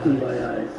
In my eyes.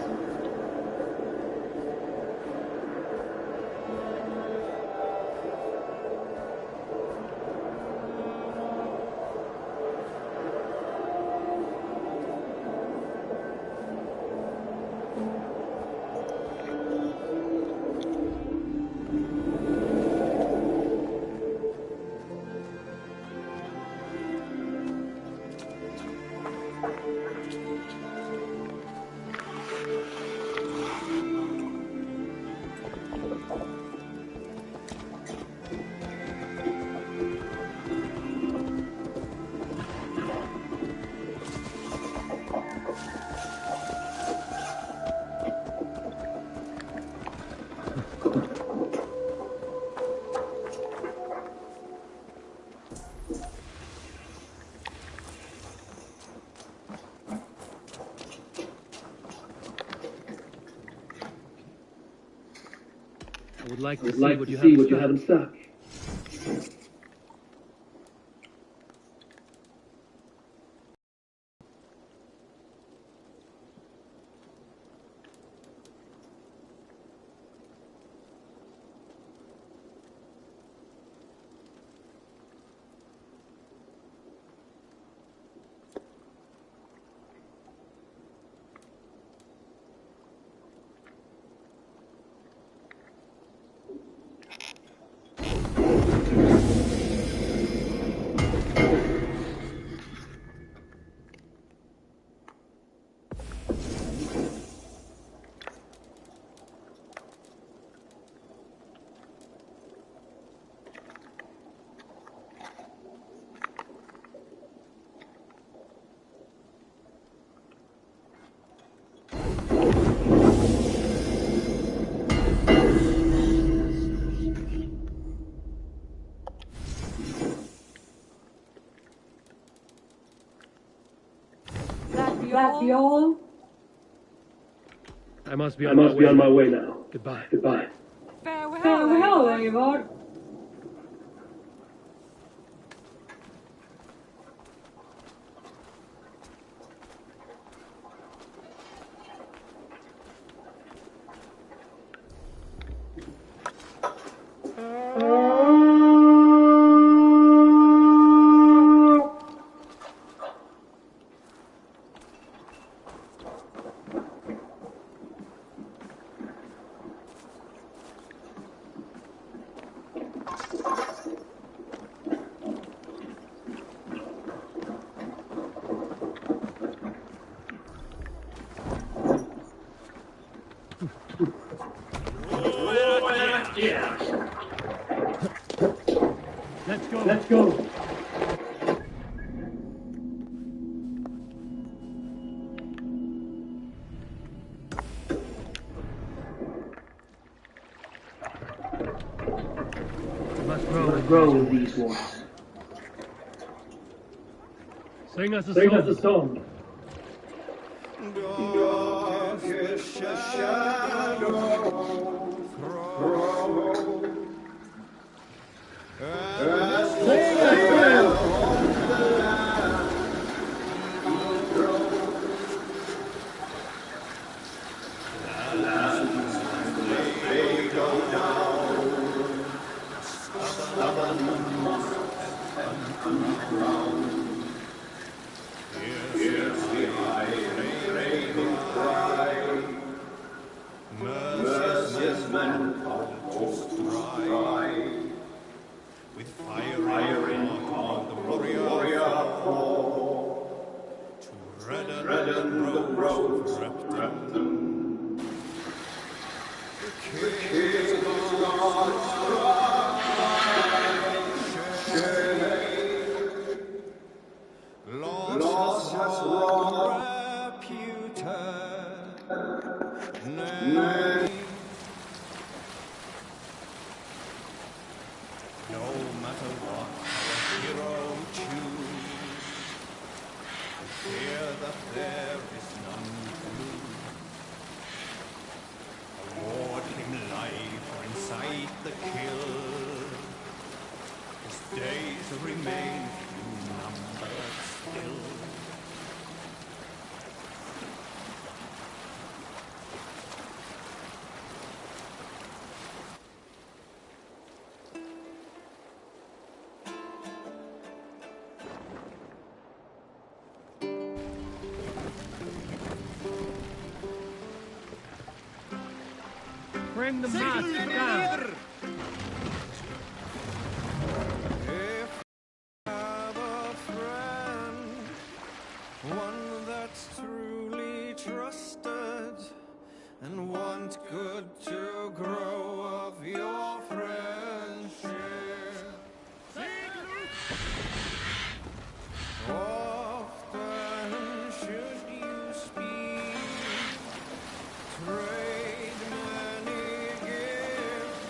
I would like to see what you have in stock. That be all? I must be on my way now. Goodbye. Goodbye. Farewell, Eivor. Let's go. Must Grow with these ones. Sing us a Sing song. us a song. Darkest shadows grow as Sing us on the land grows. As they go down, stubborn and brown. Here's the irate cry. Merciless men outpost cry. With fire days remain numbered still. Bring the mast down. If I have a friend, one that's truly trusted, and want good to grow of your friendship. Often should you speak, trade many gifts,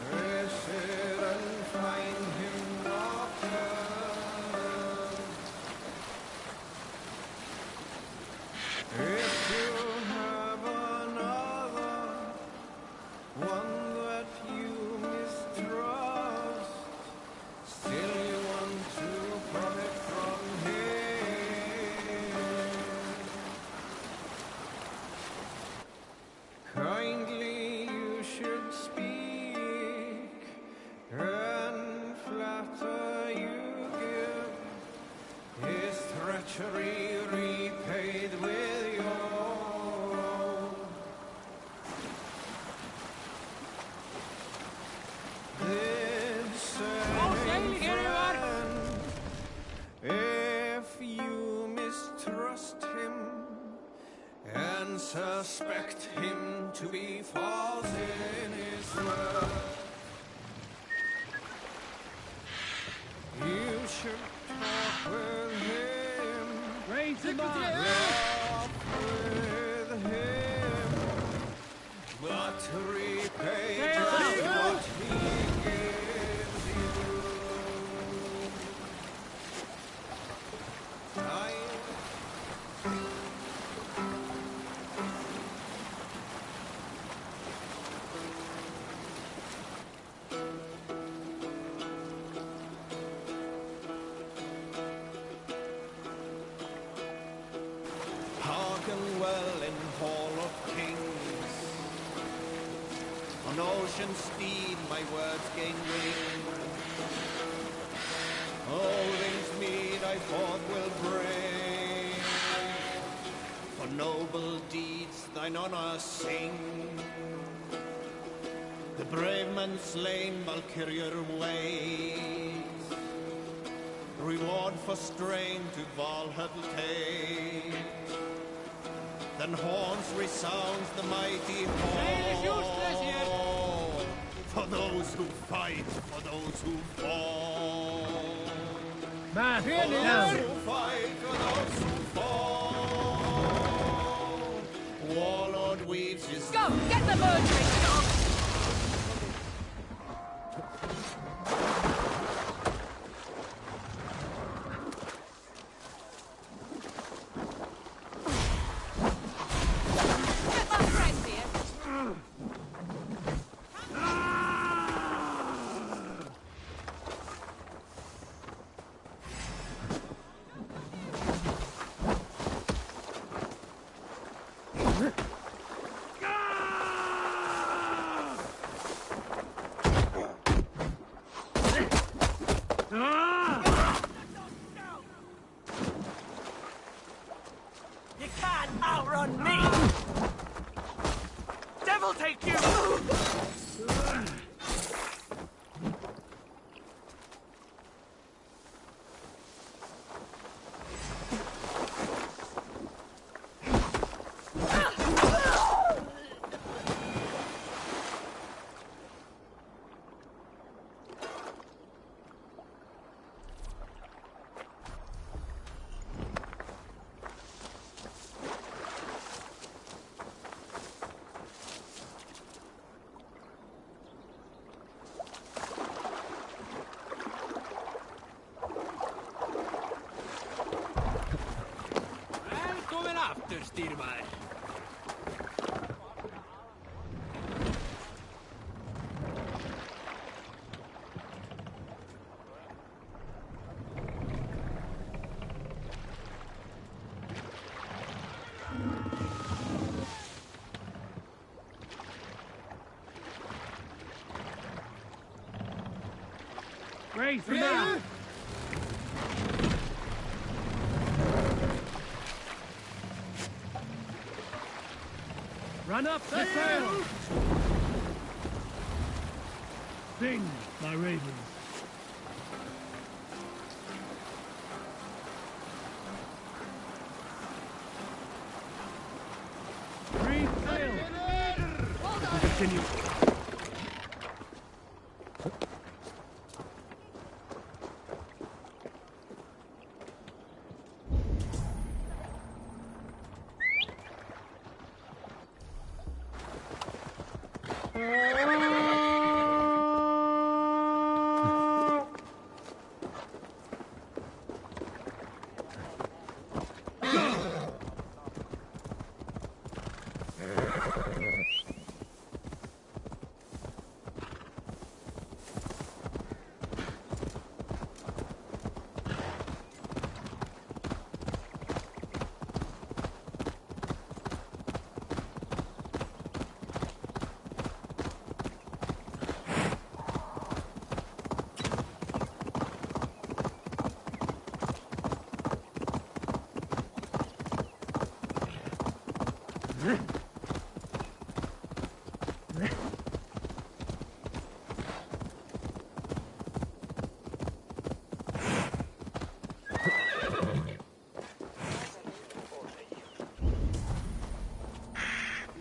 visit and find him often. If you have another, one that you mistrust, still you want to profit from him. Kindly you should speak, and flatter you give, his treachery repaid with your own. This same friend, if you mistrust him and suspect him to be false in his word, you should talk with him, Raise the mast. laugh with him, but repay Sail just out. what he gives you. Hearken well in Hall of Kings. On ocean steed my words gain wing. Holdings mead I forth will bring. For noble deeds thine honor sing. The brave man slain Valkyrier waits. Reward for strain to Valhalla take. Then horns resounds the mighty call. For those who fight, for those who fall. Mast For those down. who fight, for those who fall. Warlord weaves his Go! Get the murdering dog! Get my friend here! You can't outrun me! Devil take you! Velkomin aftur, stýrimaður. Face them out! Run up the sail! Sing, my ravens. Reef sail! Continue.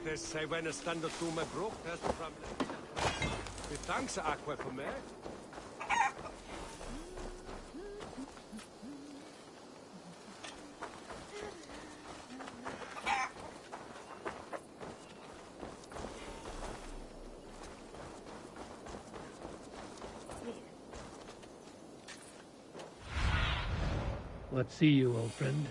They say when a standard to my brook, that's the problem. With thanks, Aqua, for me. What see you, old friend?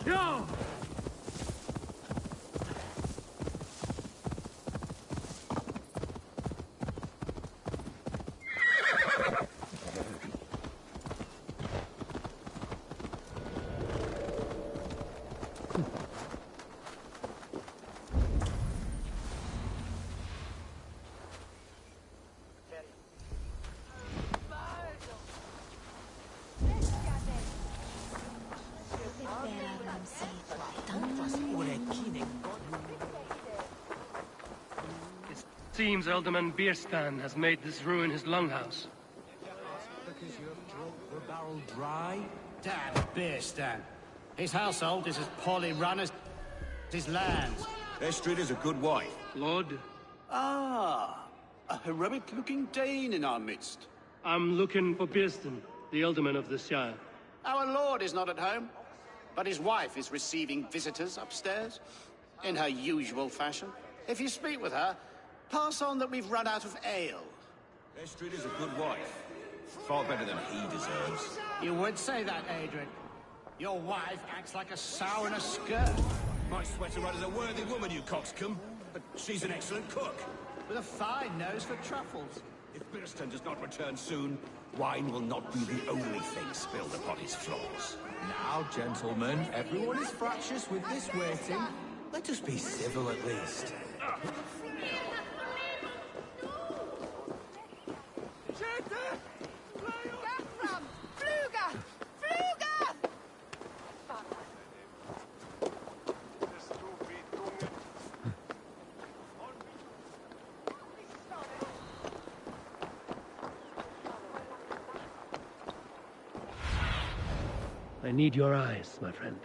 Yo! Seems Alderman Bierstan has made this ruin his longhouse. Because you've drunk the barrel dry? Damn Beerstan. His household is as poorly run as his lands. Estrid is a good wife. Lord, Ah, a heroic-looking Dane in our midst. I'm looking for Bierstan, the Alderman of the Shire. Our lord is not at home, but his wife is receiving visitors upstairs, in her usual fashion. If you speak with her, pass on that we've run out of ale. Estrid is a good wife. Far better than he deserves. You would say that, Adrian. Your wife acts like a sow in a skirt. My sweater run is a worthy woman, you coxcomb. But she's an excellent cook. With a fine nose for truffles. If Birston does not return soon, wine will not be the only thing spilled upon his floors. Now, gentlemen, everyone is fractious with this waiting. Let us be civil at least. Gaffram! Fluga! Fluga! I need your eyes, my friend.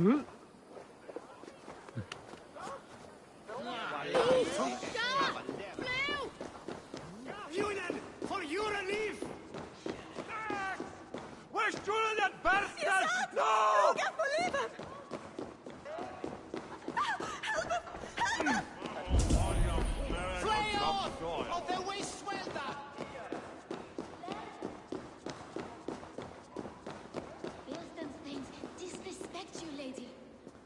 Union, for your relief! Where's Julian that bastard? No! Fly off! Or the way swelter! Bilstensteins disrespect you, lady.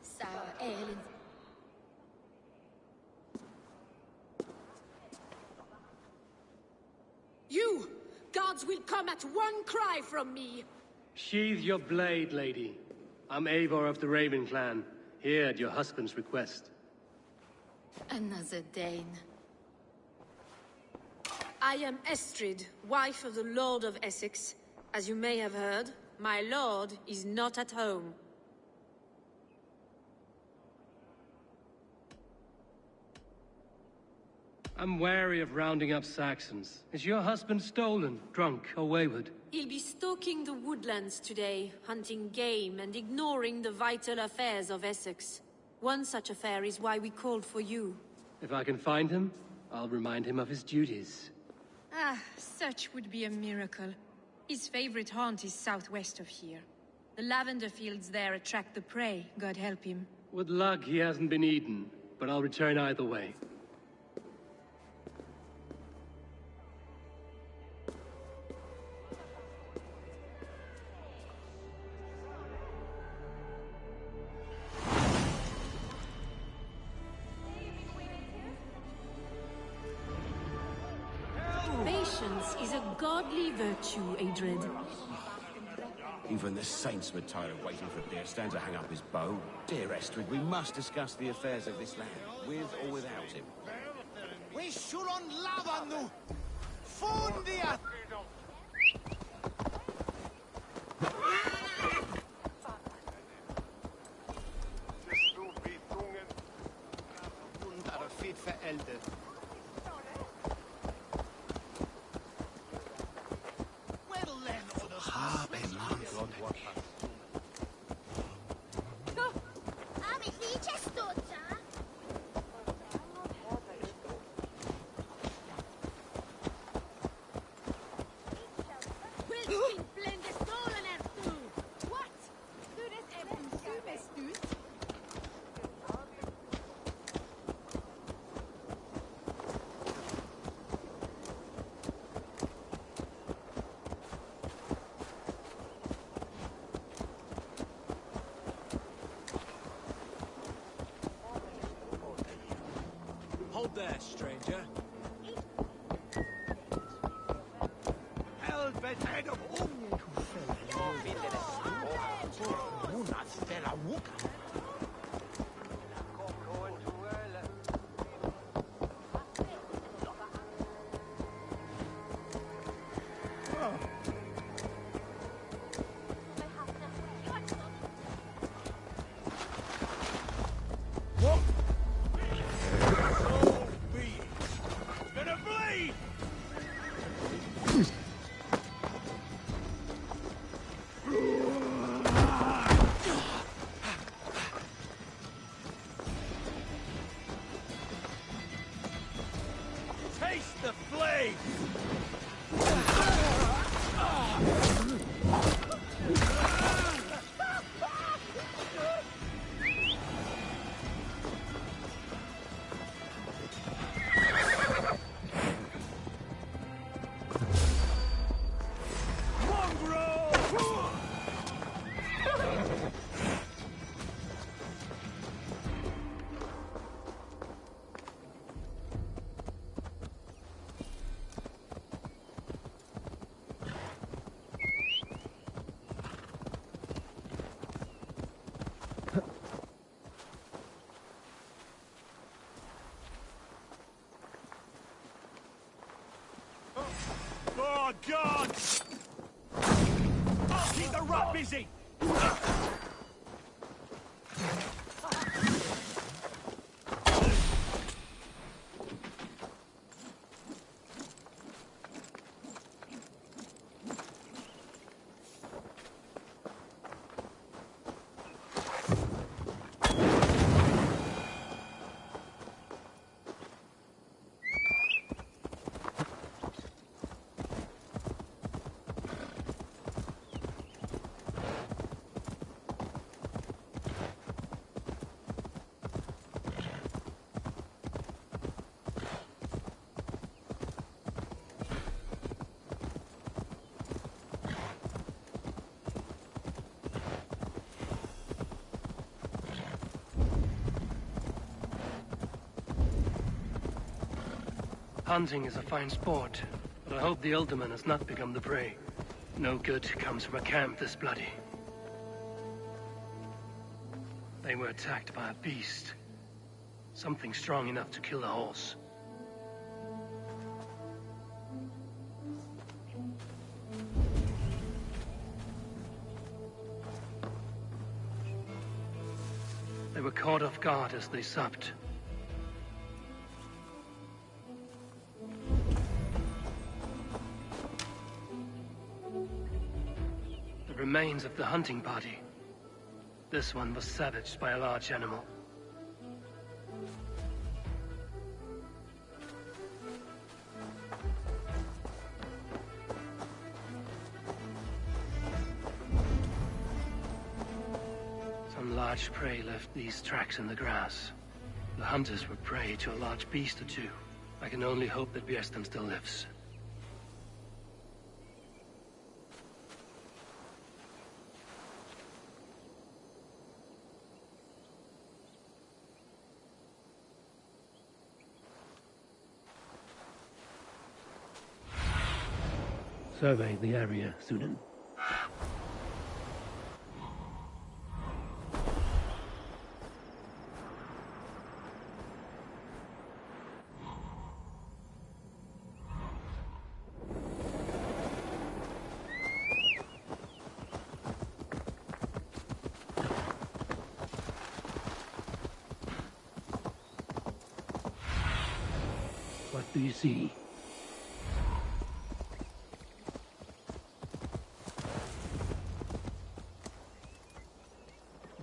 Sour ale. You! Gods will come at one cry from me! Sheathe your blade, lady. I'm Eivor of the Raven Clan, here at your husband's request. Another Dane. I am Estrid, wife of the Lord of Essex. As you may have heard, my lord is not at home. I'm wary of rounding up Saxons. Is your husband stolen, drunk, or wayward? He'll be stalking the woodlands today, hunting game and ignoring the vital affairs of Essex. One such affair is why we called for you. If I can find him, I'll remind him of his duties. Ah, such would be a miracle. His favorite haunt is southwest of here. The lavender fields there attract the prey, God help him. With luck, he hasn't been eaten, but I'll return either way. Patience is a godly virtue, Adred. Even the saints were tired of waiting for Beerstan to hang up his bow. Dear Estrid, we must discuss the affairs of this land, with or without him. We should on lava nu! Fundia! Wundere fit verältet. Well then, oder Hold there, stranger. Helvet head of gonna bleed! Taste the flame! Oh, God! I'll keep the rat busy! Hunting is a fine sport, but I hope the Alderman has not become the prey. No good comes from a camp this bloody. They were attacked by a beast. Something strong enough to kill a horse. They were caught off guard as they supped. The remains of the hunting party. This one was savaged by a large animal. Some large prey left these tracks in the grass. The hunters were prey to a large beast or two. I can only hope that Bjersten still lives. Survey the area, Sunan. What do you see?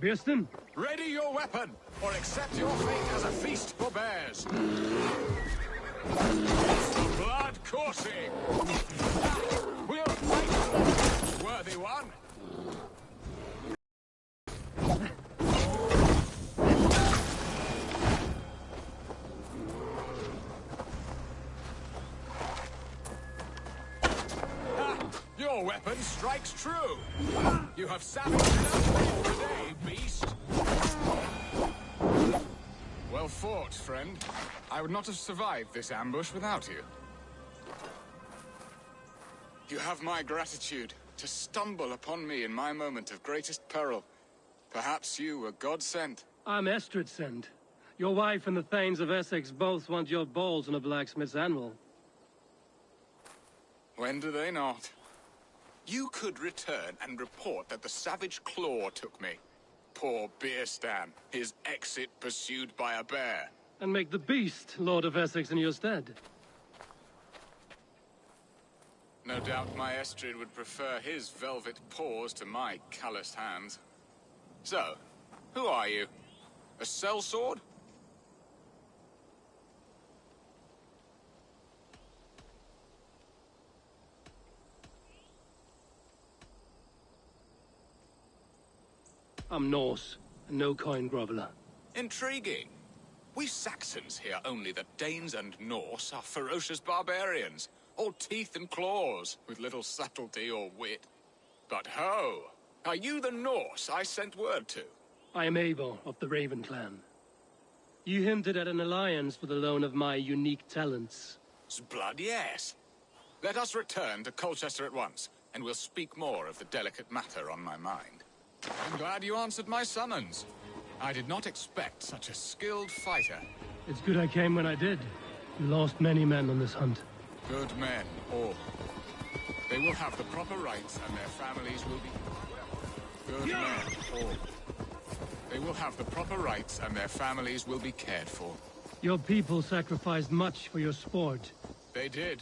Bjersten? Ready your weapon, or accept your fate as a feast for bears. Blood coursing. We'll fight, worthy one. Your weapon strikes true. You have savaged enough for today, beast. Well fought, friend. I would not have survived this ambush without you. You have my gratitude to stumble upon me in my moment of greatest peril. Perhaps you were God-sent. I'm Estrid sent. Your wife and the Thanes of Essex both want your balls on a blacksmith's anvil. When do they not? You could return and report that the savage claw took me. Poor Bierstan, his exit pursued by a bear. And make the beast Lord of Essex in your stead. No doubt my Estrid would prefer his velvet paws to my calloused hands. So, who are you? A sellsword? I'm Norse, and no coin groveler. Intriguing. We Saxons hear only that Danes and Norse are ferocious barbarians, all teeth and claws, with little subtlety or wit. But ho! Are you the Norse I sent word to? I am Eivor of the Raven clan. You hinted at an alliance for the loan of my unique talents. S'blood, yes. Let us return to Colchester at once, and we'll speak more of the delicate matter on my mind. I'm glad you answered my summons. I did not expect such a skilled fighter. It's good I came when I did. We lost many men on this hunt. Good men, all. They will have the proper rights and their families will be... Good men, all. They will have the proper rights and their families will be cared for. Your people sacrificed much for your sport. They did.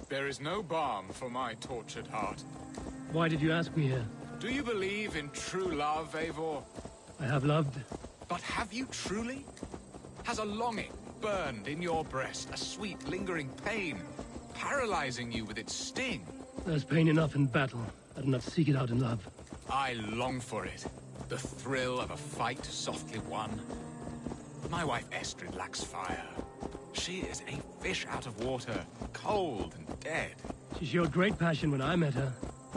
There is no balm for my tortured heart. Why did you ask me here? Do you believe in true love, Eivor? I have loved. But have you truly? Has a longing burned in your breast, a sweet, lingering pain, paralyzing you with its sting? There's pain enough in battle. I do not seek it out in love. I long for it. The thrill of a fight softly won. My wife Estrid lacks fire. She is a fish out of water, cold and dead. She showed great passion when I met her,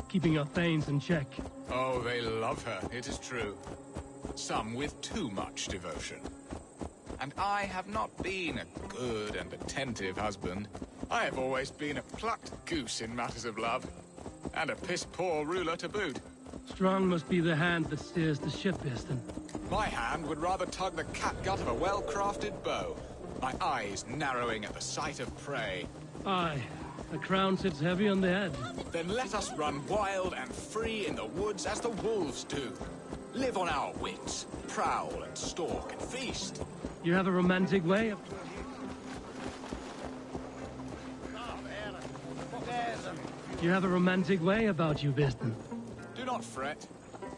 keeping our Thanes in check. Oh, they love her, it is true. Some with too much devotion. and I have not been a good and attentive husband. I have always been a plucked goose in matters of love, and a piss-poor ruler to boot. Strong must be the hand that steers the ship, Easton. My hand would rather tug the catgut of a well-crafted bow, my eyes narrowing at the sight of prey. Aye, the crown sits heavy on the head. Then let us run wild and free in the woods as the wolves do. Live on our wits, prowl and stalk and feast. You have a romantic way of... You have a romantic way about you, Easton. Do not fret.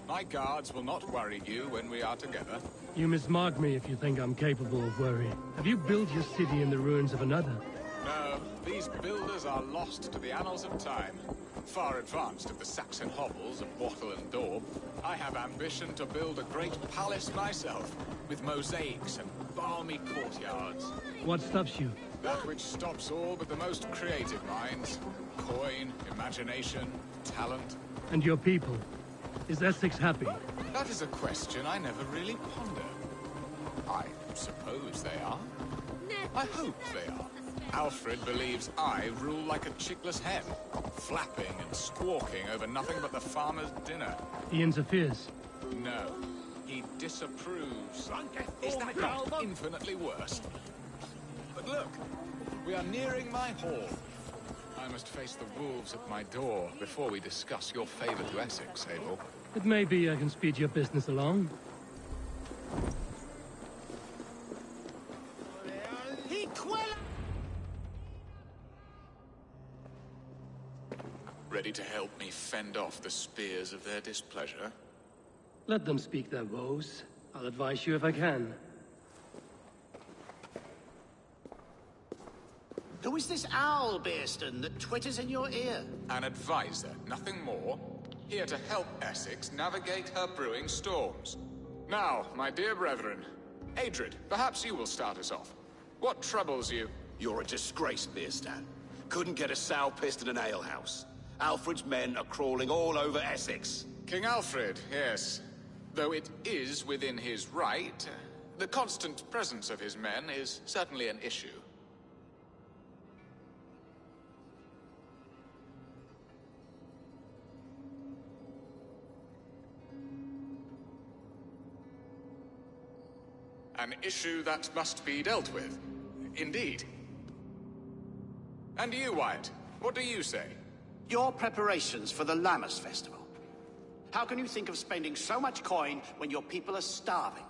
My guards will not worry you when we are together. You mismark me if you think I'm capable of worry. Have you built your city in the ruins of another? No, these builders are lost to the annals of time. Far advanced of the Saxon hovels of Wattle and Daub, I have ambition to build a great palace myself, with mosaics and balmy courtyards. What stops you? That which stops all but the most creative minds. Coin, imagination, talent. And your people? Is Essex happy? That is a question I never really ponder. I suppose they are. I hope they are. Alfred believes I rule like a chickless hen, flapping and squawking over nothing but the farmer's dinner. He interferes? No, he disapproves. Is that not infinitely worse? But look, we are nearing my hall. I must face the wolves at my door before we discuss your favor to Essex, Abel. It may be I can speed your business along. Ready to help me fend off the spears of their displeasure? Let them speak their woes. I'll advise you if I can. Who is this owl, Bearston, that twitters in your ear? An advisor, nothing more. Here to help Essex navigate her brewing storms. Now, my dear brethren, Adrid, perhaps you will start us off. What troubles you? You're a disgrace, Beerstan. Couldn't get a sow pissed in an alehouse. Alfred's men are crawling all over Essex. King Alfred, yes. Though it is within his right, the constant presence of his men is certainly an issue. An issue that must be dealt with. Indeed. And you, Wyatt, what do you say? Your preparations for the Lammas Festival. How can you think of spending so much coin when your people are starving?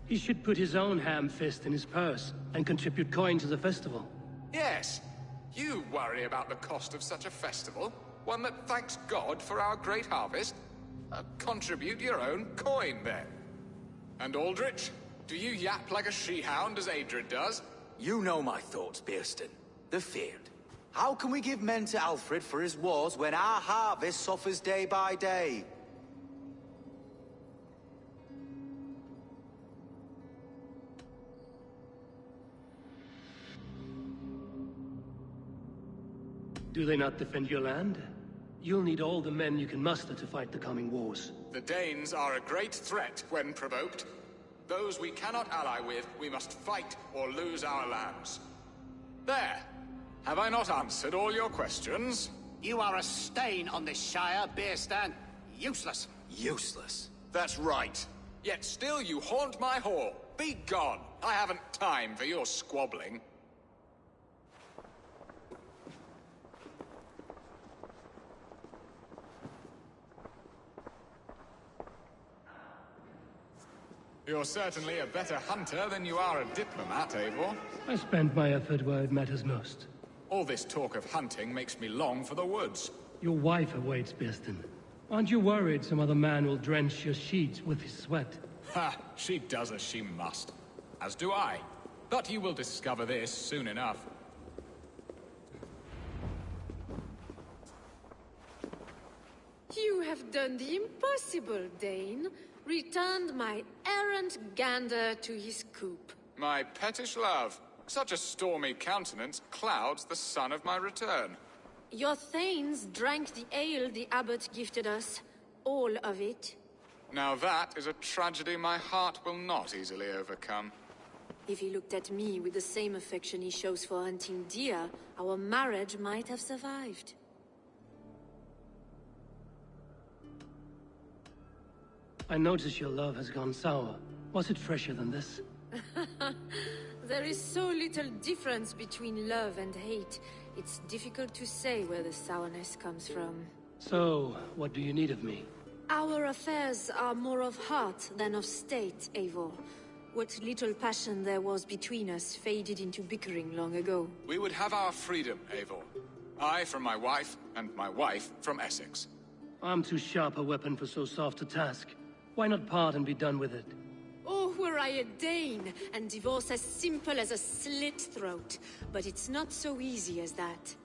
He should put his own ham fist in his purse and contribute coin to the festival. Yes. You worry about the cost of such a festival? One that thanks God for our great harvest? Contribute your own coin, then. And Aldrich, do you yap like a she-hound as Adrid does? You know my thoughts, Bearston. The feared. How can we give men to Alfred for his wars when our harvest suffers day by day? Do they not defend your land? You'll need all the men you can muster to fight the coming wars. The Danes are a great threat when provoked. Those we cannot ally with, we must fight or lose our lands. There! Have I not answered all your questions? You are a stain on this Shire, Bearstan. Useless. Useless? That's right. Yet still you haunt my hall. Be gone! I haven't time for your squabbling. You're certainly a better hunter than you are a diplomat, Eivor. I spend my effort where it matters most. All this talk of hunting makes me long for the woods. Your wife awaits, Bearston. Aren't you worried some other man will drench your sheets with his sweat? Ha! She does as she must. As do I. But you will discover this soon enough. You have done the impossible, Dane. Returned my errant gander to his coop. My pettish love. Such a stormy countenance clouds the sun of my return. Your thanes drank the ale the abbot gifted us. All of it. Now that is a tragedy my heart will not easily overcome. If he looked at me with the same affection he shows for hunting deer, our marriage might have survived. I notice your love has gone sour. Was it fresher than this? There is so little difference between love and hate. It's difficult to say where the sourness comes from. So, what do you need of me? Our affairs are more of heart than of state, Eivor. What little passion there was between us faded into bickering long ago. We would have our freedom, Eivor. I from my wife, and my wife from Essex. I'm too sharp a weapon for so soft a task. Why not part and be done with it? Oh, were I a Dane, and divorce as simple as a slit throat. But it's not so easy as that.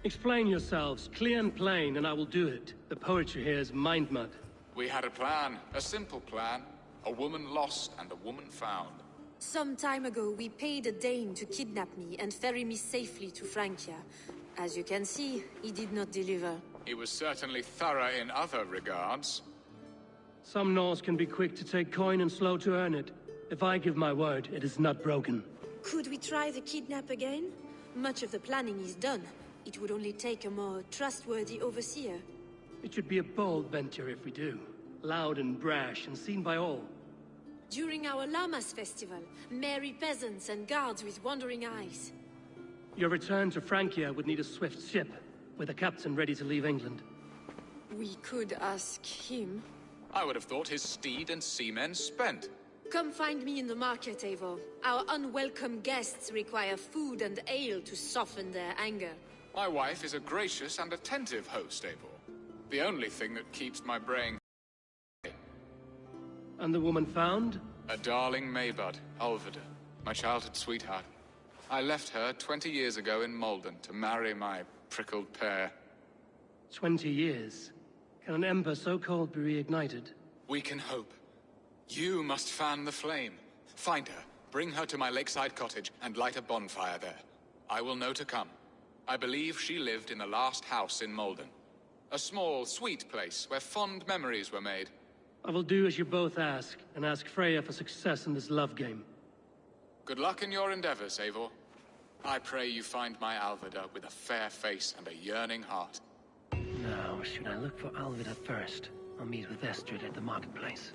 Explain yourselves, clear and plain, and I will do it. The poetry here is mind mud. We had a plan, a simple plan. A woman lost and a woman found. Some time ago, we paid a Dane to kidnap me and ferry me safely to Francia. As you can see, he did not deliver. He was certainly thorough in other regards. Some Norse can be quick to take coin and slow to earn it. If I give my word, it is not broken. Could we try the kidnap again? Much of the planning is done. It would only take a more trustworthy overseer. It should be a bold venture if we do. Loud and brash and seen by all. During our Llamas festival, merry peasants and guards with wandering eyes. Your return to Francia would need a swift ship, with a captain ready to leave England. We could ask him. I would have thought his steed and seamen spent. Come find me in the market, Eivor. Our unwelcome guests require food and ale to soften their anger. My wife is a gracious and attentive host, Eivor. The only thing that keeps my brain... And the woman found? A darling Maybud, Ulvida, my childhood sweetheart. I left her 20 years ago in Malden to marry my prickled pear. 20 years? Can an ember so cold be reignited? We can hope. You must fan the flame. Find her, bring her to my lakeside cottage, and light a bonfire there. I will know to come. I believe she lived in the last house in Malden. A small, sweet place where fond memories were made. I will do as you both ask, and ask Freya for success in this love game. Good luck in your endeavors, Eivor. I pray you find my Alvida with a fair face and a yearning heart. Now, should I look for Alvida first? I'll meet with Estrid at the marketplace.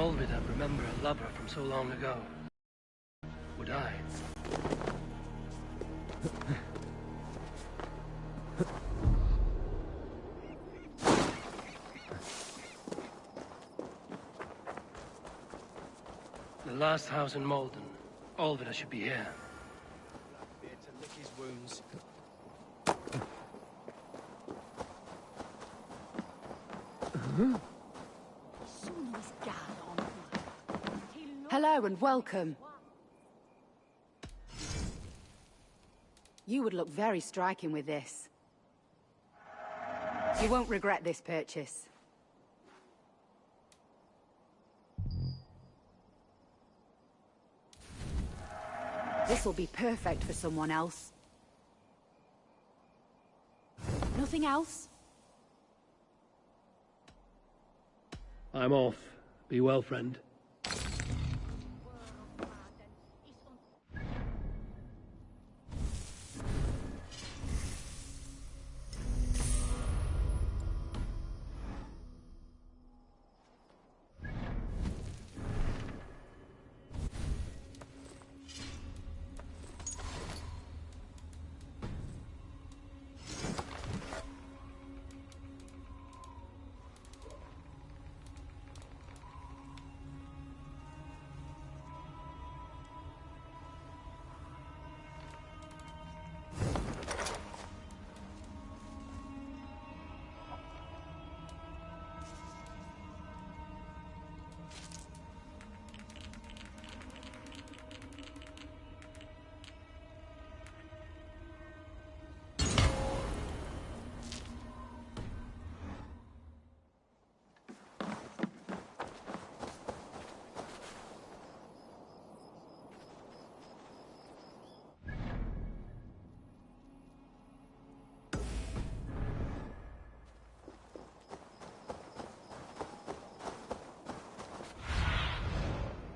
all of it I'd remember a lover from so long ago. Would I? The last house in Malden. Alvida should be here. Beer to lick his wounds. Hello and welcome. You would look very striking with this. You won't regret this purchase. This will be perfect for someone else. Nothing else? I'm off. Be well, friend.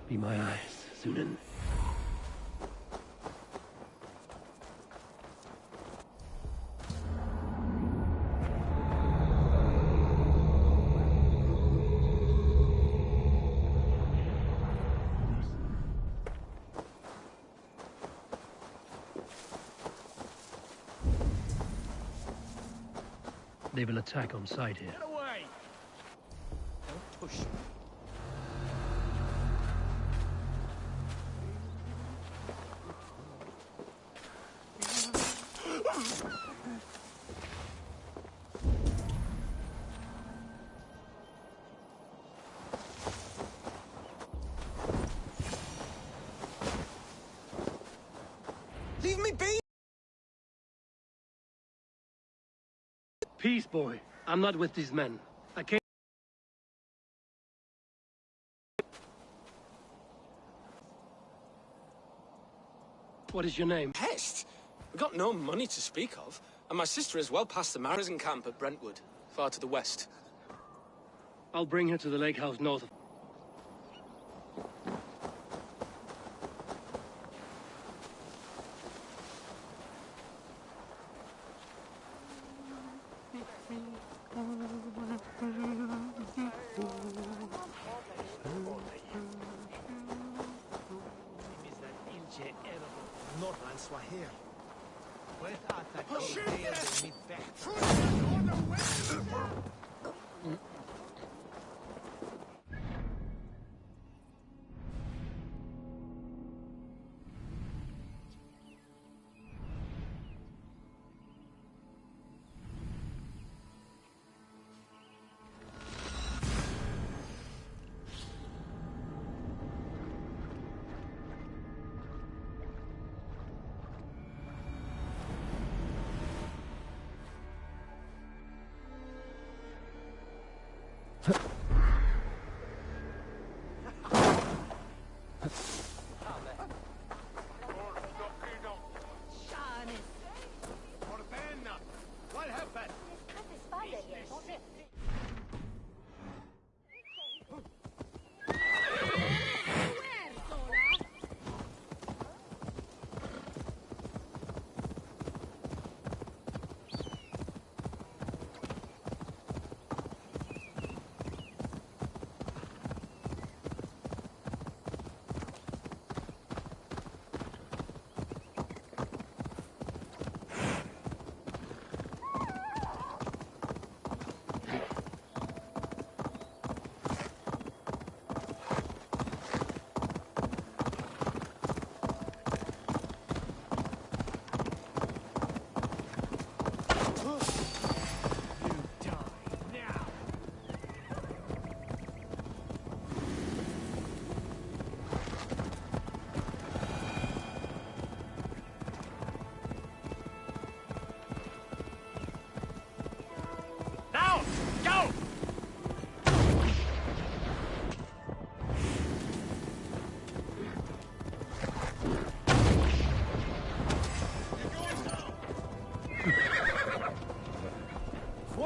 Be my eyes, Sunan. They will attack on sight here. Get away! Don't push. Leave me be! Peace, boy. I'm not with these men. I came... What is your name? Pest? We got no money to speak of, and my sister is well past the prison camp at Brentwood, far to the west. I'll bring her to the lake house north of...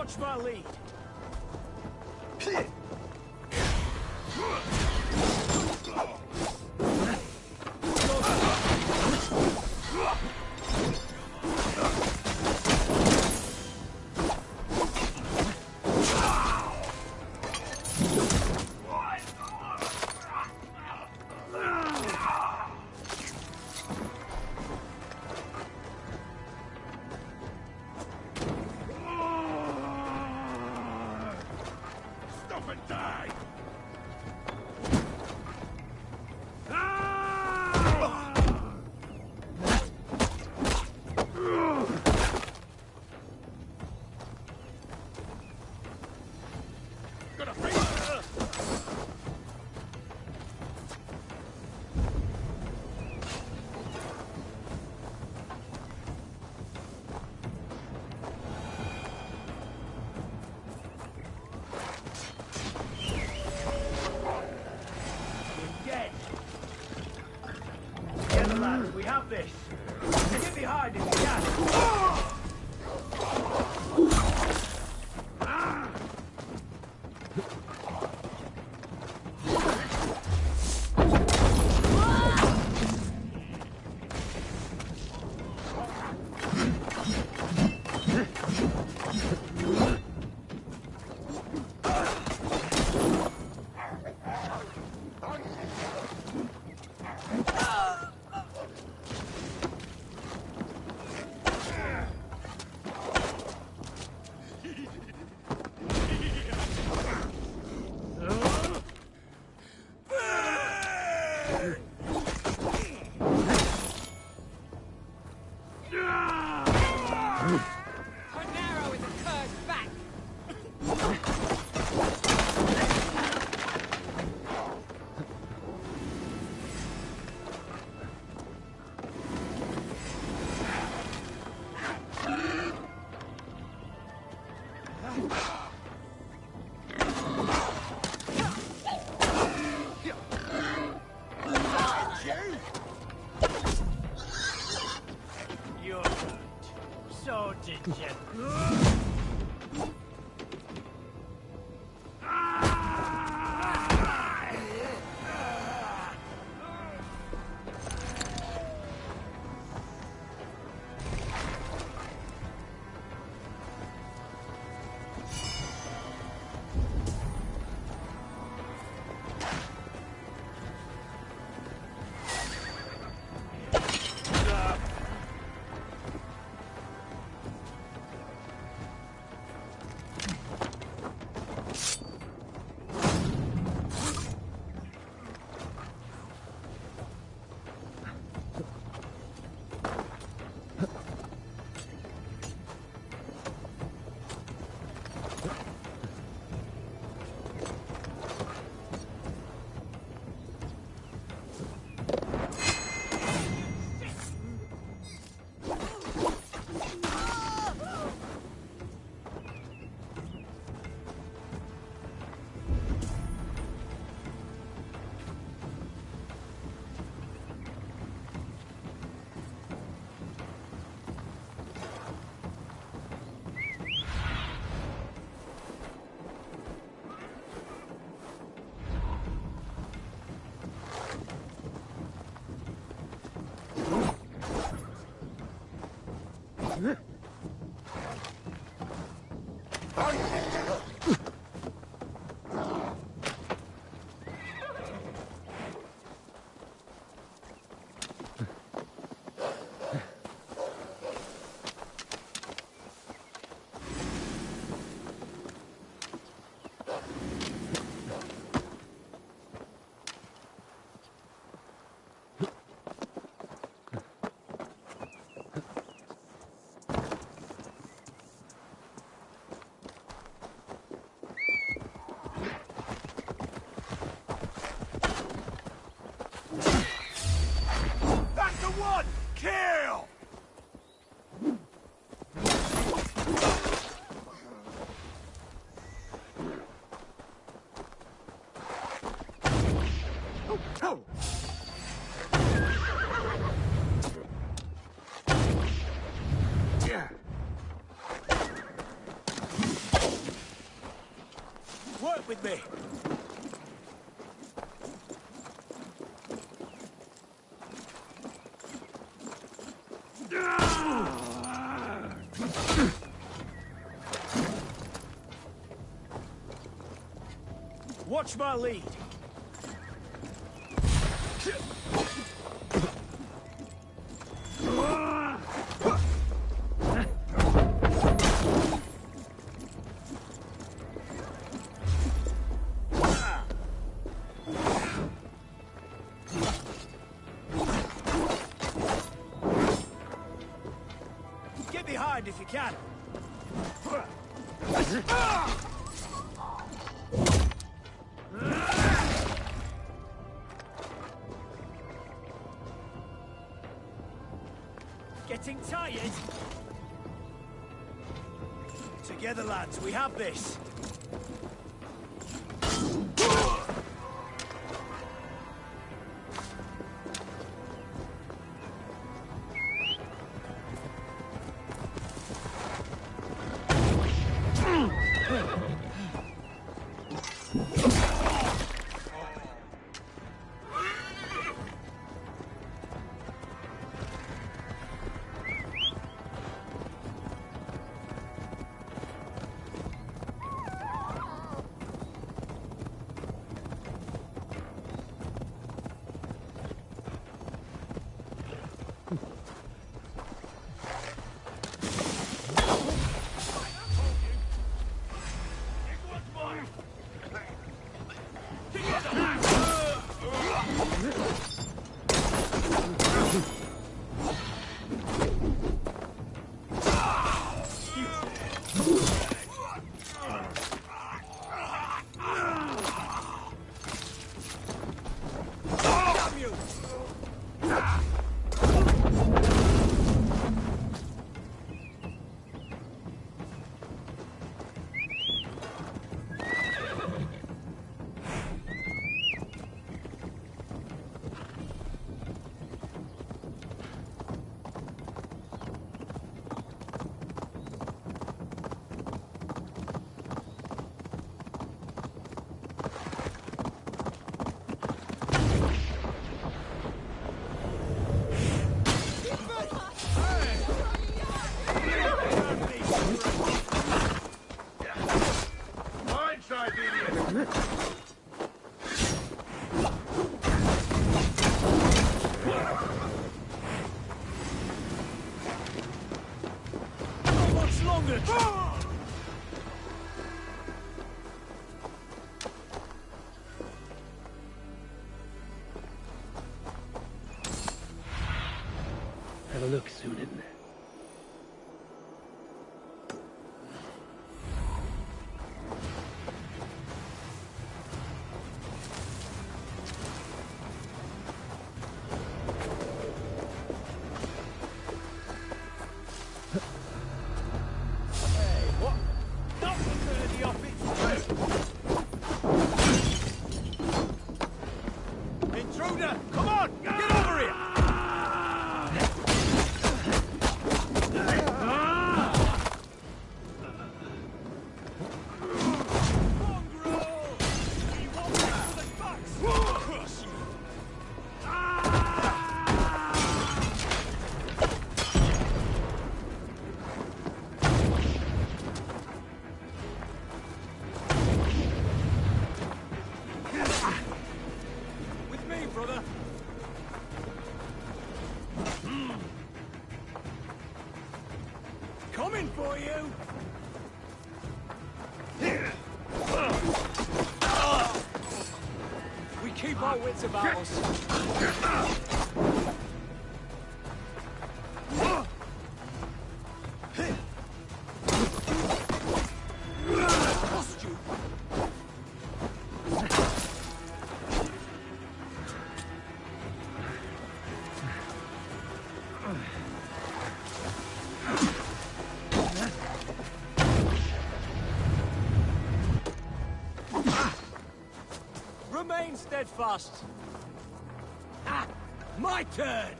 Watch my lead. Stop and die! Gonna face Dead. Together, lads, we have this. Get behind if you can. You're good. So did you. Step with me. Watch my lead. Get behind if you can. Getting tired? Together, lads, we have this. Have a look soon, isn't it? Intruder! Come on! Get over here! Brother. Coming for you. We keep our wits about us. Remain steadfast. Ah, my turn.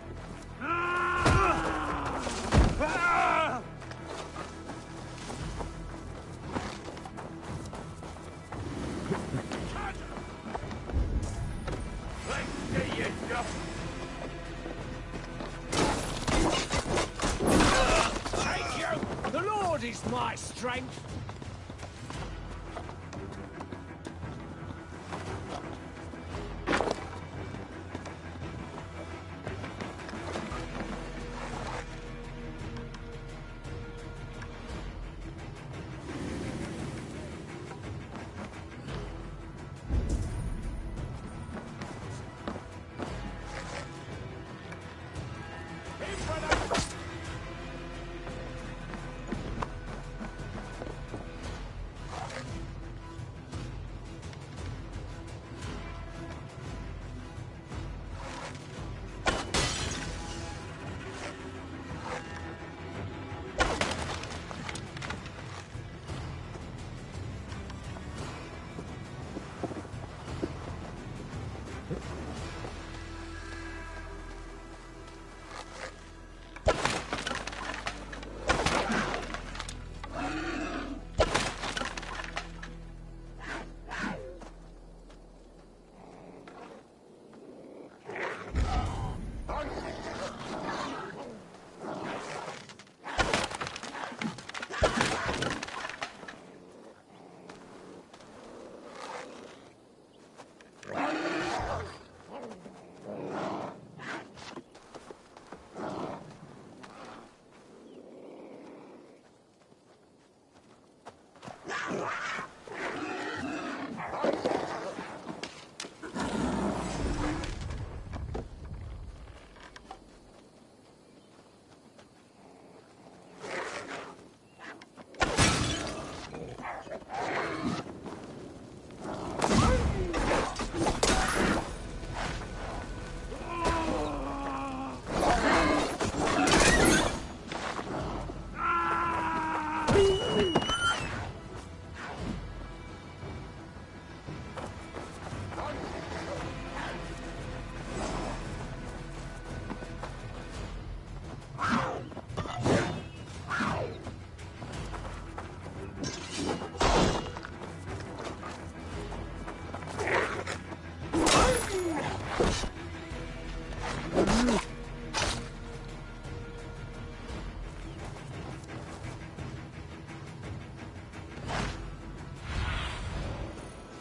strength.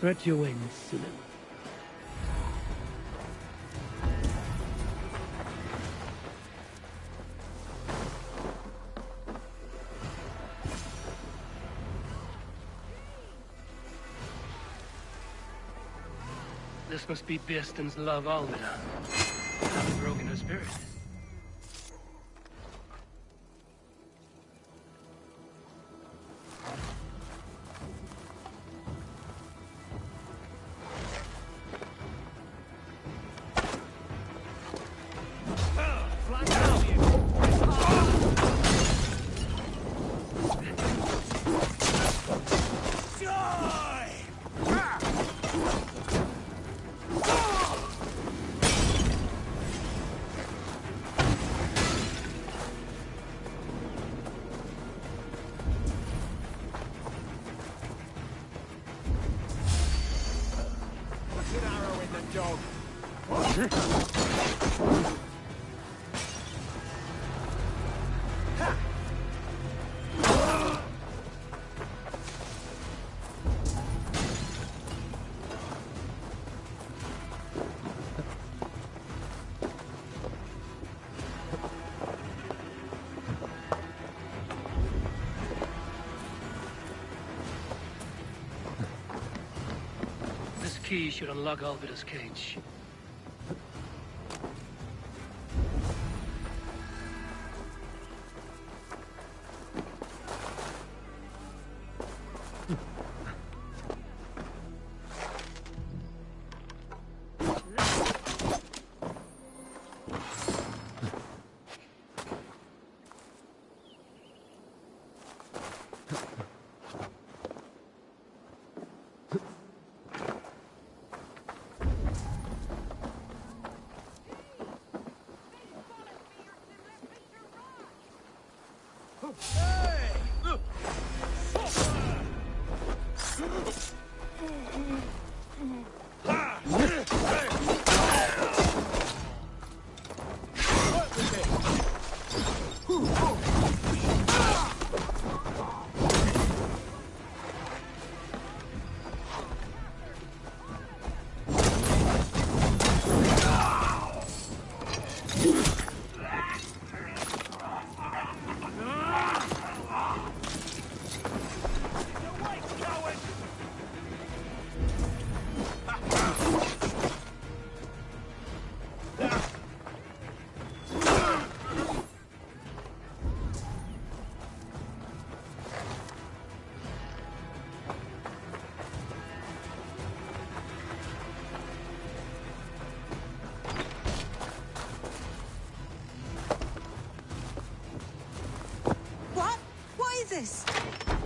Spread your wings, Sunan. This must be Bearston's love, Almina. I haven't broken her spirit. This key should unlock Alvida's cage.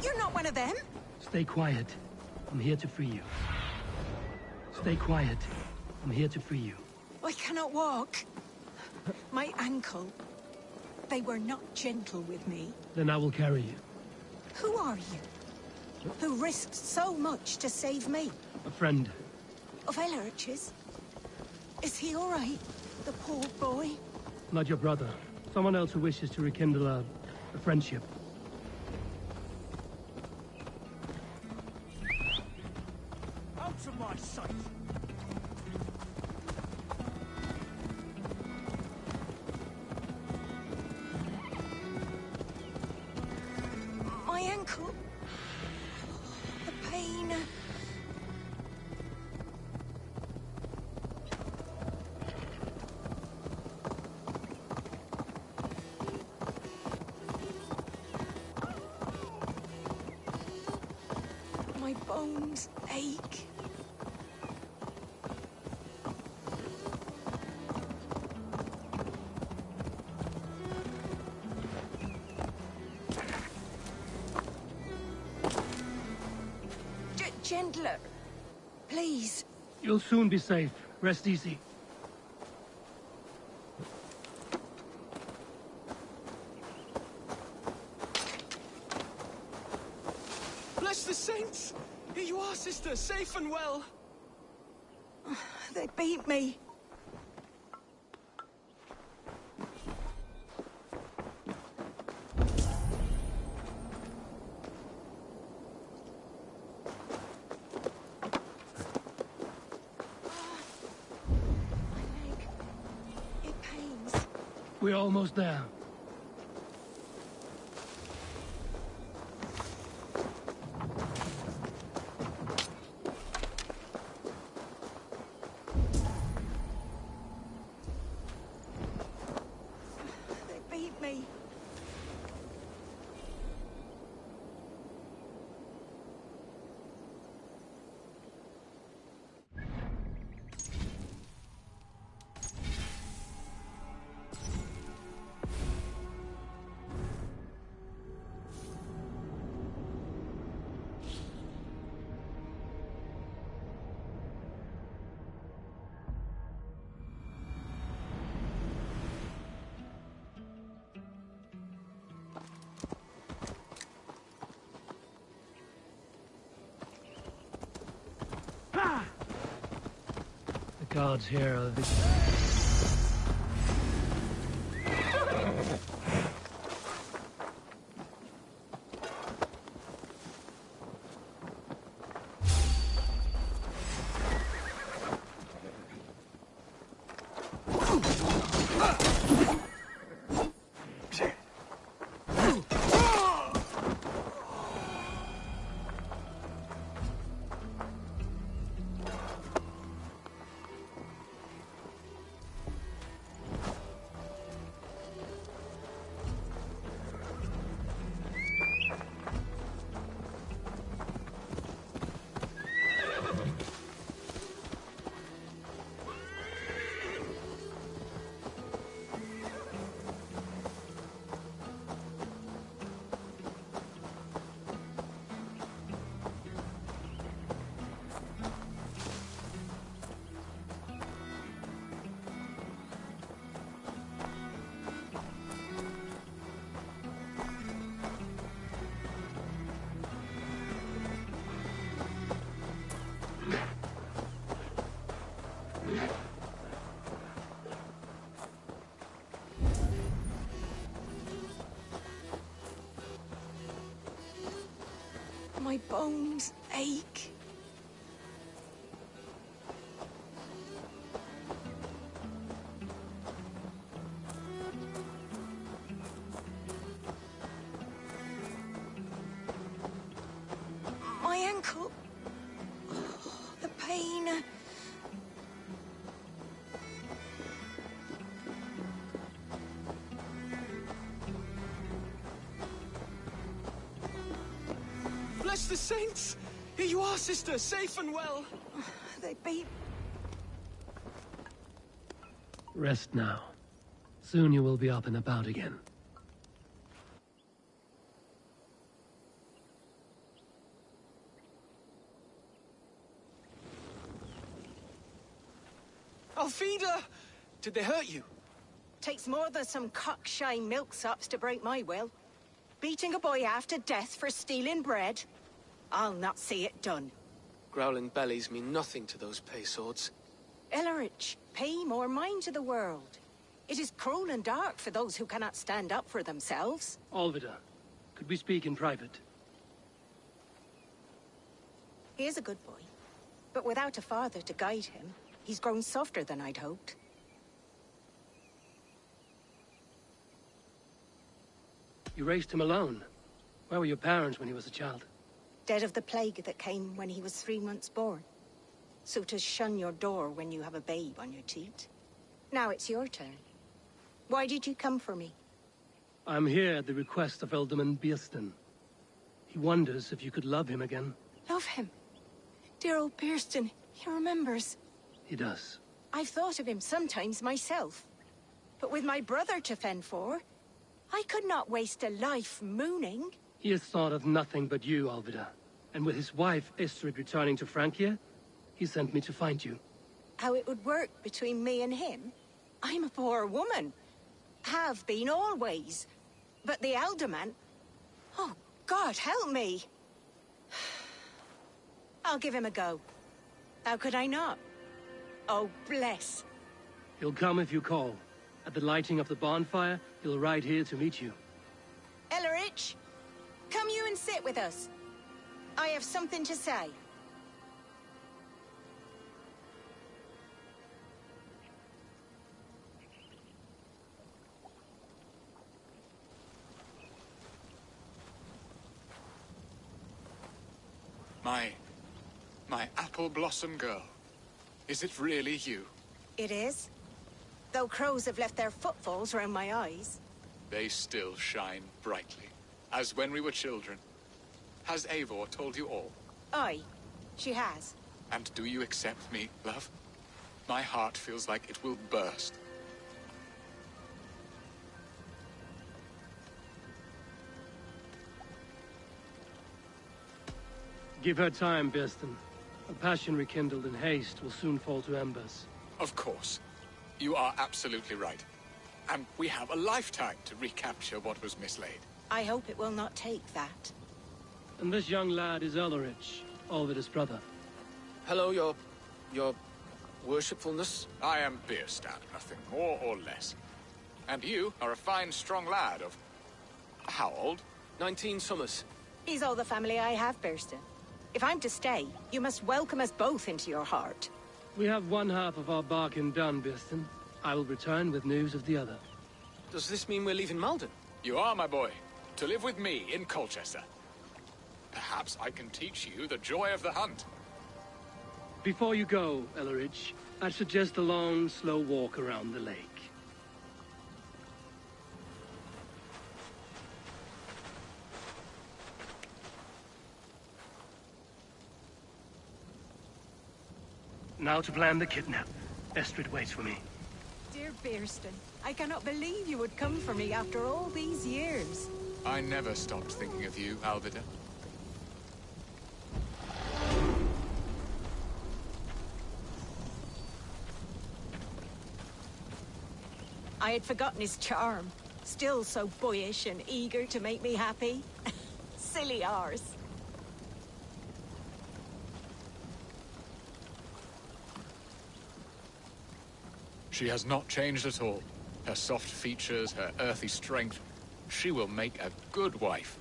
You're not one of them? Stay quiet. I'm here to free you. Stay quiet. I'm here to free you. I cannot walk. My ankle. They were not gentle with me. Then I will carry you. Who are you? Who risked so much to save me? A friend. Of Ellerch's? Is he all right? The poor boy? Not your brother. Someone else who wishes to rekindle a friendship. Out of my sight! My ankle. The pain. My bones ache. Gentler. Please. You'll soon be safe. Rest easy. Bless the saints! Here you are, sister, safe and well. They beat me. We're almost there. They beat me. The guards here are the... My bones ache. My ankle. The pain. Bless the saints! Here you are, sister, safe and well. They beat... Rest now. Soon you will be up and about again. Alfida! Did they hurt you? Takes more than some cockshy milksops to break my will. Beating a boy half to death for stealing bread? I'll not see it done. Growling bellies mean nothing to those pay swords. Ellerich, pay more mind to the world. It is cruel and dark for those who cannot stand up for themselves. Alvida, could we speak in private? He is a good boy, but without a father to guide him, he's grown softer than I'd hoped. You raised him alone. Where were your parents when he was a child? Dead of the plague that came when he was 3 months born. So to shun your door when you have a babe on your teat. Now it's your turn. Why did you come for me? I'm here at the request of Alderman Beerston. He wonders if you could love him again. Love him? Dear old Beerston, he remembers. He does. I've thought of him sometimes myself. But with my brother to fend for, I could not waste a life mooning. He has thought of nothing but you, Alvida. And with his wife, Istrid, returning to Francia, he sent me to find you. How it would work between me and him? I'm a poor woman. Have been always. But the alderman... Oh, God, help me! I'll give him a go. How could I not? Oh, bless. He'll come if you call. At the lighting of the bonfire, he'll ride here to meet you. Ellerich, come you and sit with us. I have something to say. My apple blossom girl. Is it really you? It is. Though crows have left their footfalls around my eyes. They still shine brightly, as when we were children. Has Eivor told you all? Aye, she has. And do you accept me, love? My heart feels like it will burst. Give her time, Beerston. A passion rekindled in haste will soon fall to embers. Of course. You are absolutely right. And we have a lifetime to recapture what was mislaid. I hope it will not take that. And this young lad is Ellerich, Alvida's brother. Hello, your worshipfulness. I am Bierstadt, nothing more or less. And you are a fine, strong lad of... how old? 19 summers. He's all the family I have, Beerston. If I'm to stay, you must welcome us both into your heart. We have one half of our bargain done, Beerston. I will return with news of the other. Does this mean we're leaving Malden? You are, my boy. To live with me in Colchester. Perhaps I can teach you the joy of the hunt. Before you go, Ellerich, I'd suggest a long, slow walk around the lake. Now to plan the kidnap. Estrid waits for me. Dear Beerston, I cannot believe you would come for me after all these years. I never stopped thinking of you, Alvida. I had forgotten his charm. Still so boyish and eager to make me happy. Silly ours. She has not changed at all. Her soft features, her earthy strength. She will make a good wife.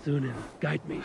Sunan, guide me.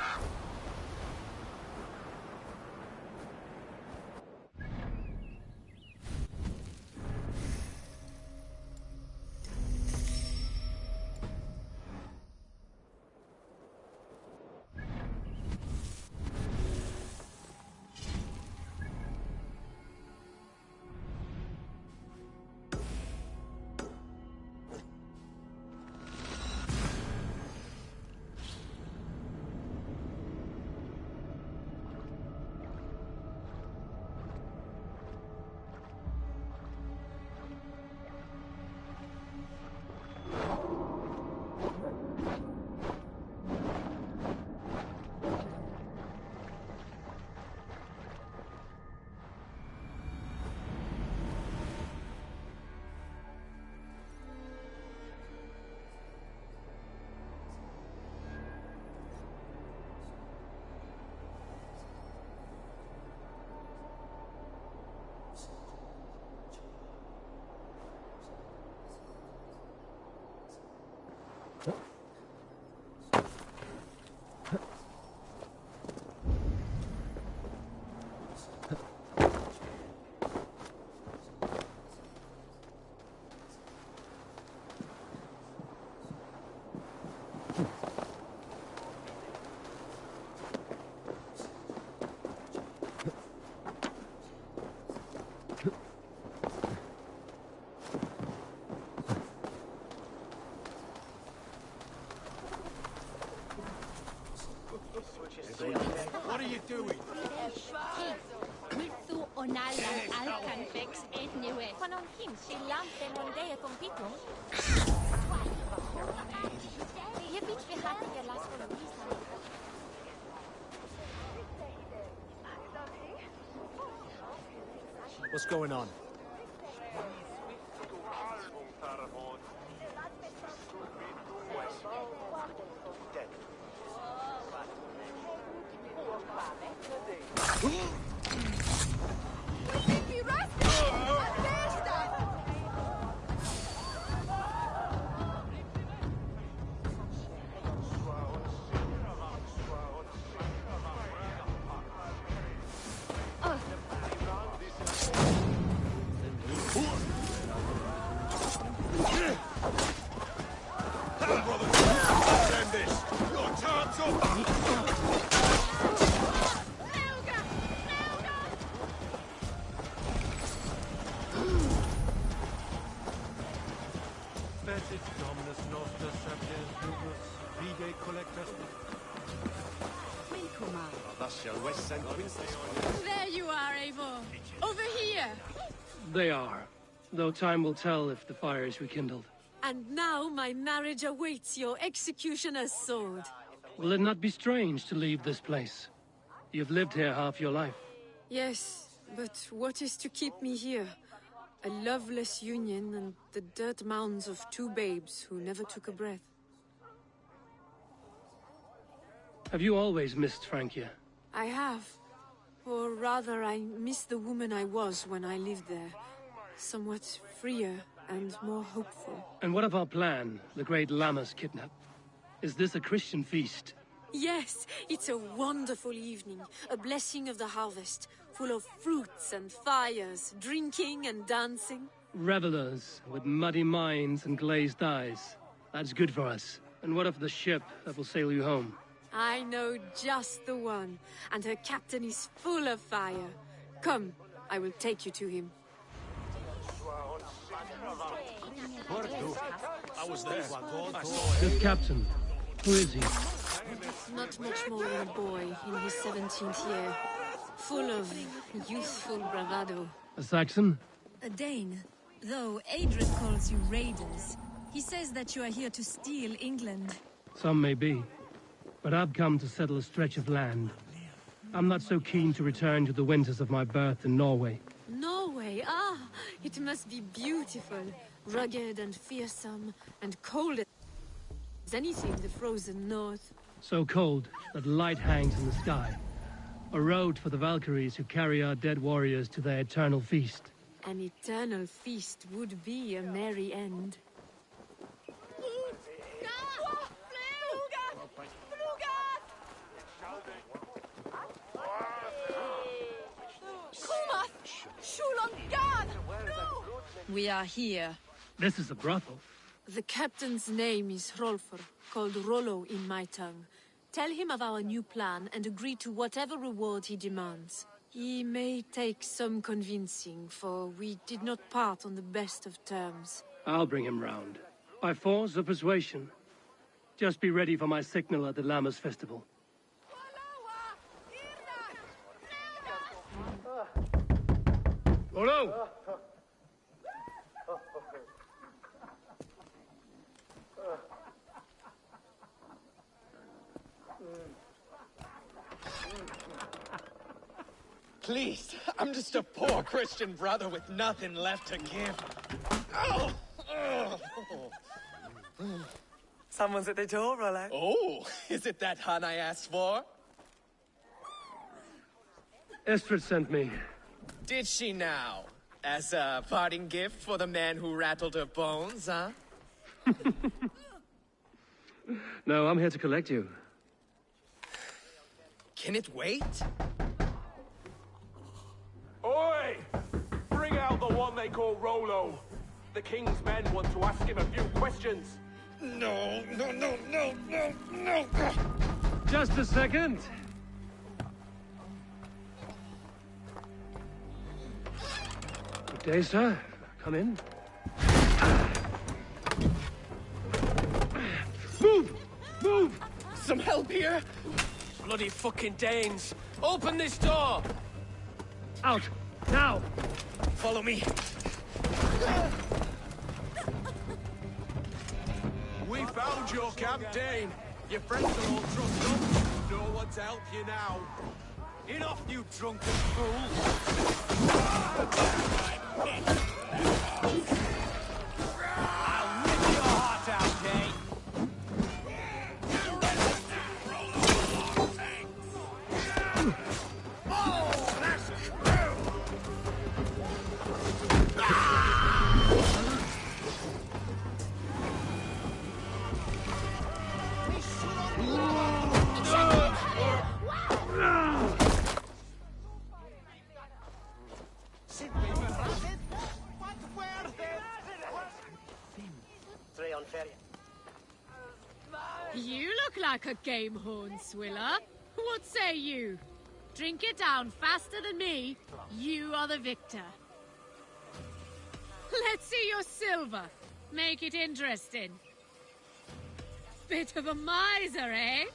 What are you doing? What's going on? There you are, Eivor. Over here. They are. Though time will tell if the fire is rekindled. And now my marriage awaits your executioner's sword. Will it not be strange to leave this place? You've lived here half your life. Yes, but what is to keep me here? A loveless union and the dirt mounds of two babes who never took a breath. Have you always missed Francia? I have. Or rather, I miss the woman I was when I lived there. Somewhat freer and more hopeful. And what of our plan, the great Lammas kidnap? Is this a Christian feast? Yes, it's a wonderful evening. A blessing of the harvest, full of fruits and fires, drinking and dancing. Revelers with muddy minds and glazed eyes. That's good for us. And what of the ship that will sail you home? I know just the one, and her captain is full of fire. Come, I will take you to him. I was there. This captain, who is he? Not much more than a boy in his 17th year. Full of youthful bravado. A Saxon? A Dane. Though Adric calls you raiders. He says that you are here to steal England. Some may be. But I've come to settle a stretch of land. I'm not so keen to return to the winters of my birth in Norway. Norway? Ah, it must be beautiful. Rugged and fearsome, and cold as anything the frozen north. So cold that light hangs in the sky. A road for the Valkyries who carry our dead warriors to their eternal feast. An eternal feast would be a merry end. We are here. This is a brothel. The captain's name is Hrolfr, called Rollo in my tongue. Tell him of our new plan and agree to whatever reward he demands. He may take some convincing, for we did not part on the best of terms. I'll bring him round. By force or persuasion. Just be ready for my signal at the Lammas festival. Rollo! Please, I'm just a poor Christian brother with nothing left to give. Oh! Someone's at the door, Rollo. Oh, is it that hun I asked for? Estrid sent me. Did she now? As a parting gift for the man who rattled her bones, huh? No, I'm here to collect you. Can it wait? Oi! Bring out the one they call Rolo. The king's men want to ask him a few questions. No. Just a second. Good day, sir. Come in. Move! Some help here? Bloody fucking Danes! Open this door! Out! Now! Follow me. We found your camp, Dane. Your friends are all trussed up. No one to help you now. Enough, you drunken fool! I'll rip your heart out, Dane. You look like a game horn swiller. What say you? Drink it down faster than me. You are the victor. Let's see your silver. Make it interesting. Bit of a miser, eh?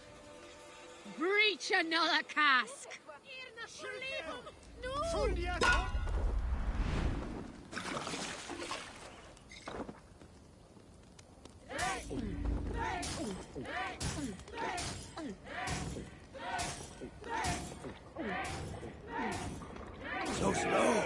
Breach another cask. No! So slow.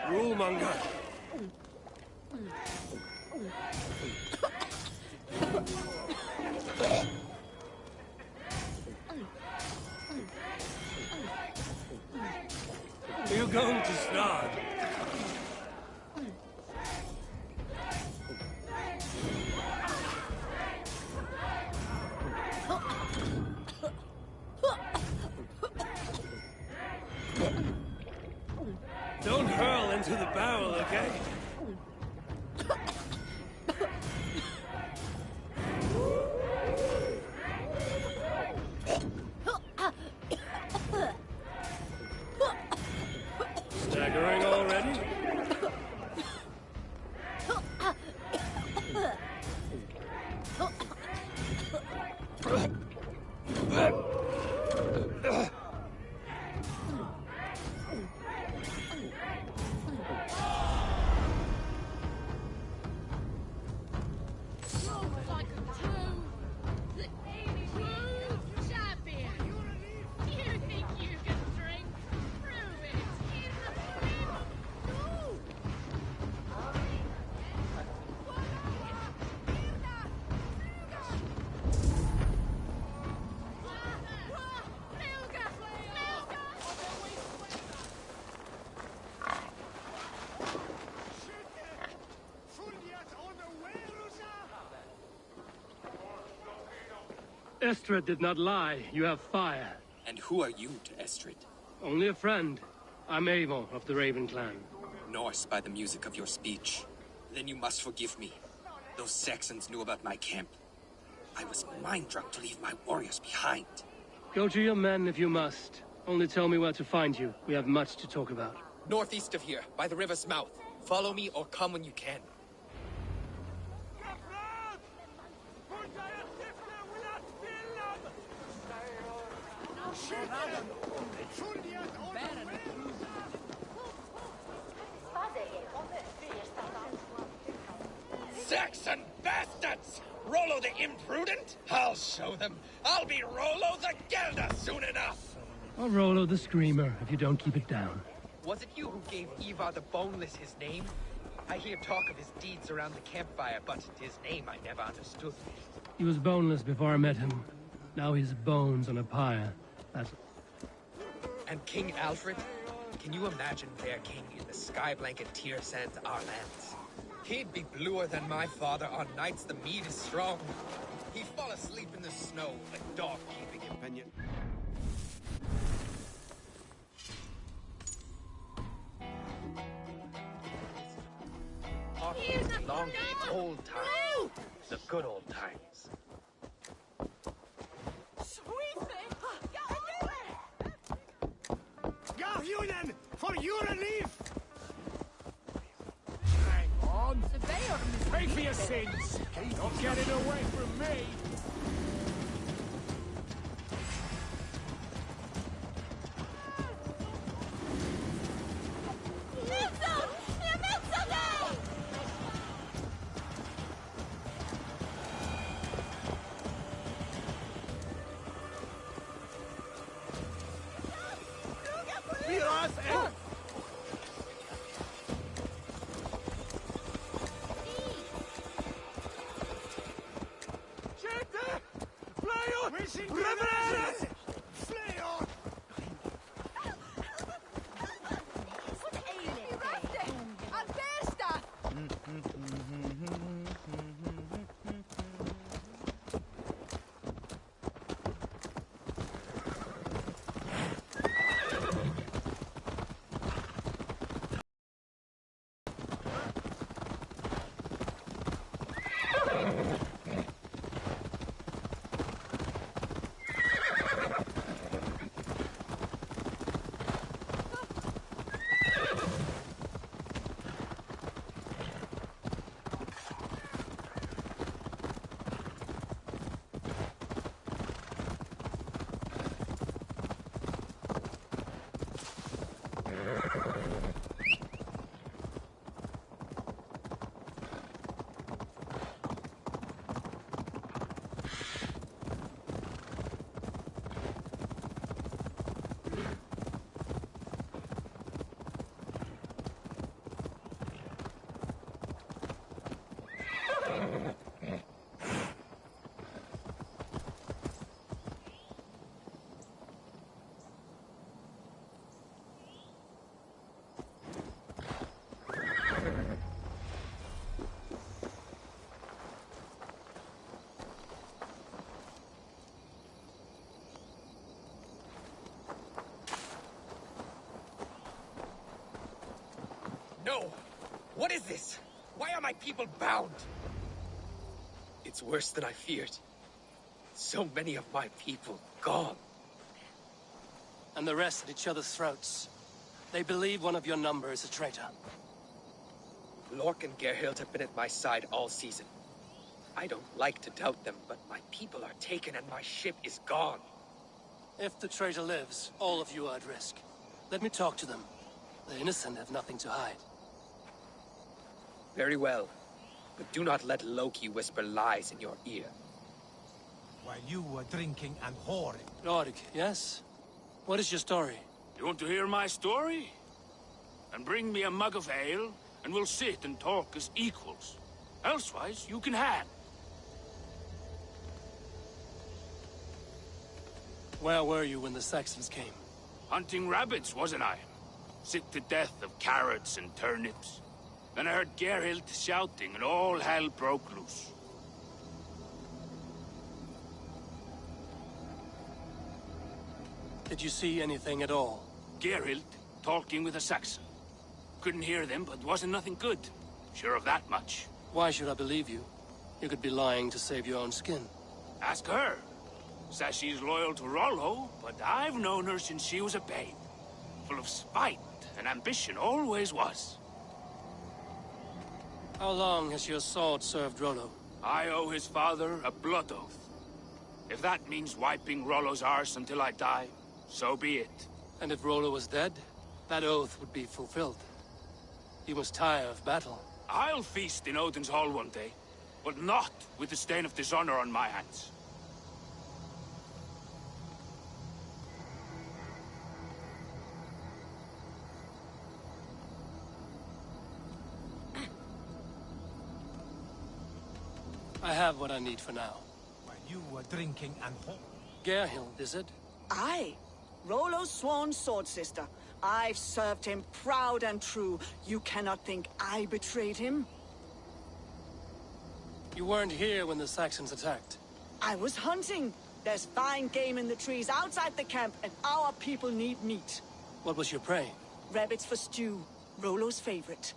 Rulemonger. Are you going to start? Don't hurl into the barrel, okay? Staggering already? Like a true champion. You think you can drink? Prove it. In the ring. Estrid did not lie. You have fire. And who are you to Estrid? Only a friend. I'm Avon of the Raven clan. Norse by the music of your speech. Then you must forgive me. Those Saxons knew about my camp. I was mind-drunk to leave my warriors behind. Go to your men if you must. Only tell me where to find you. We have much to talk about. Northeast of here, by the river's mouth. Follow me or come when you can. Saxon bastards! Rollo the imprudent? I'll show them. I'll be Rollo the Gelder soon enough! Or Rollo the Screamer, if you don't keep it down. Was it you who gave Ivar the Boneless his name? I hear talk of his deeds around the campfire, but his name I never understood. He was boneless before I met him. Now his bones on a pyre. That's... And King Alfred? Can you imagine their king in the sky blanket tier sent our lands? He'd be bluer than my father on nights the mead is strong. He'd fall asleep in the snow, a dog keeping companion. Long the old times. The good old times. Garhunen, for your relief! Hang on. Pay for your sins. Not getting away from me. No! What is this? Why are my people bound? It's worse than I feared. So many of my people gone. And the rest at each other's throats. They believe one of your number is a traitor. Lork and Gerhild have been at my side all season. I don't like to doubt them, but my people are taken and my ship is gone. If the traitor lives, all of you are at risk. Let me talk to them. The innocent have nothing to hide. Very well. But do not let Loki whisper lies in your ear. While you were drinking and whoring. Rorik, yes? What is your story? You want to hear my story? And bring me a mug of ale, and we'll sit and talk as equals. Elsewise, you can hang. Where were you when the Saxons came? Hunting rabbits, wasn't I? Sick to death of carrots and turnips. Then I heard Gerhild shouting, and all hell broke loose. Did you see anything at all? Gerhild talking with a Saxon. Couldn't hear them, but wasn't nothing good. Sure of that much. Why should I believe you? You could be lying to save your own skin. Ask her. Says she's loyal to Rollo, but I've known her since she was a babe. Full of spite and ambition, always was. How long has your sword served Rollo? I owe his father a blood oath. If that means wiping Rollo's arse until I die, so be it. And if Rollo was dead, that oath would be fulfilled. He must tire of battle. I'll feast in Odin's hall one day, but not with the stain of dishonor on my hands. I have what I need for now. While you were drinking and Gerhild, is it? Aye. Rollo's sworn sword sister. I've served him proud and true. You cannot think I betrayed him? You weren't here when the Saxons attacked. I was hunting. There's fine game in the trees outside the camp, and our people need meat. What was your prey? Rabbits for stew. Rollo's favorite.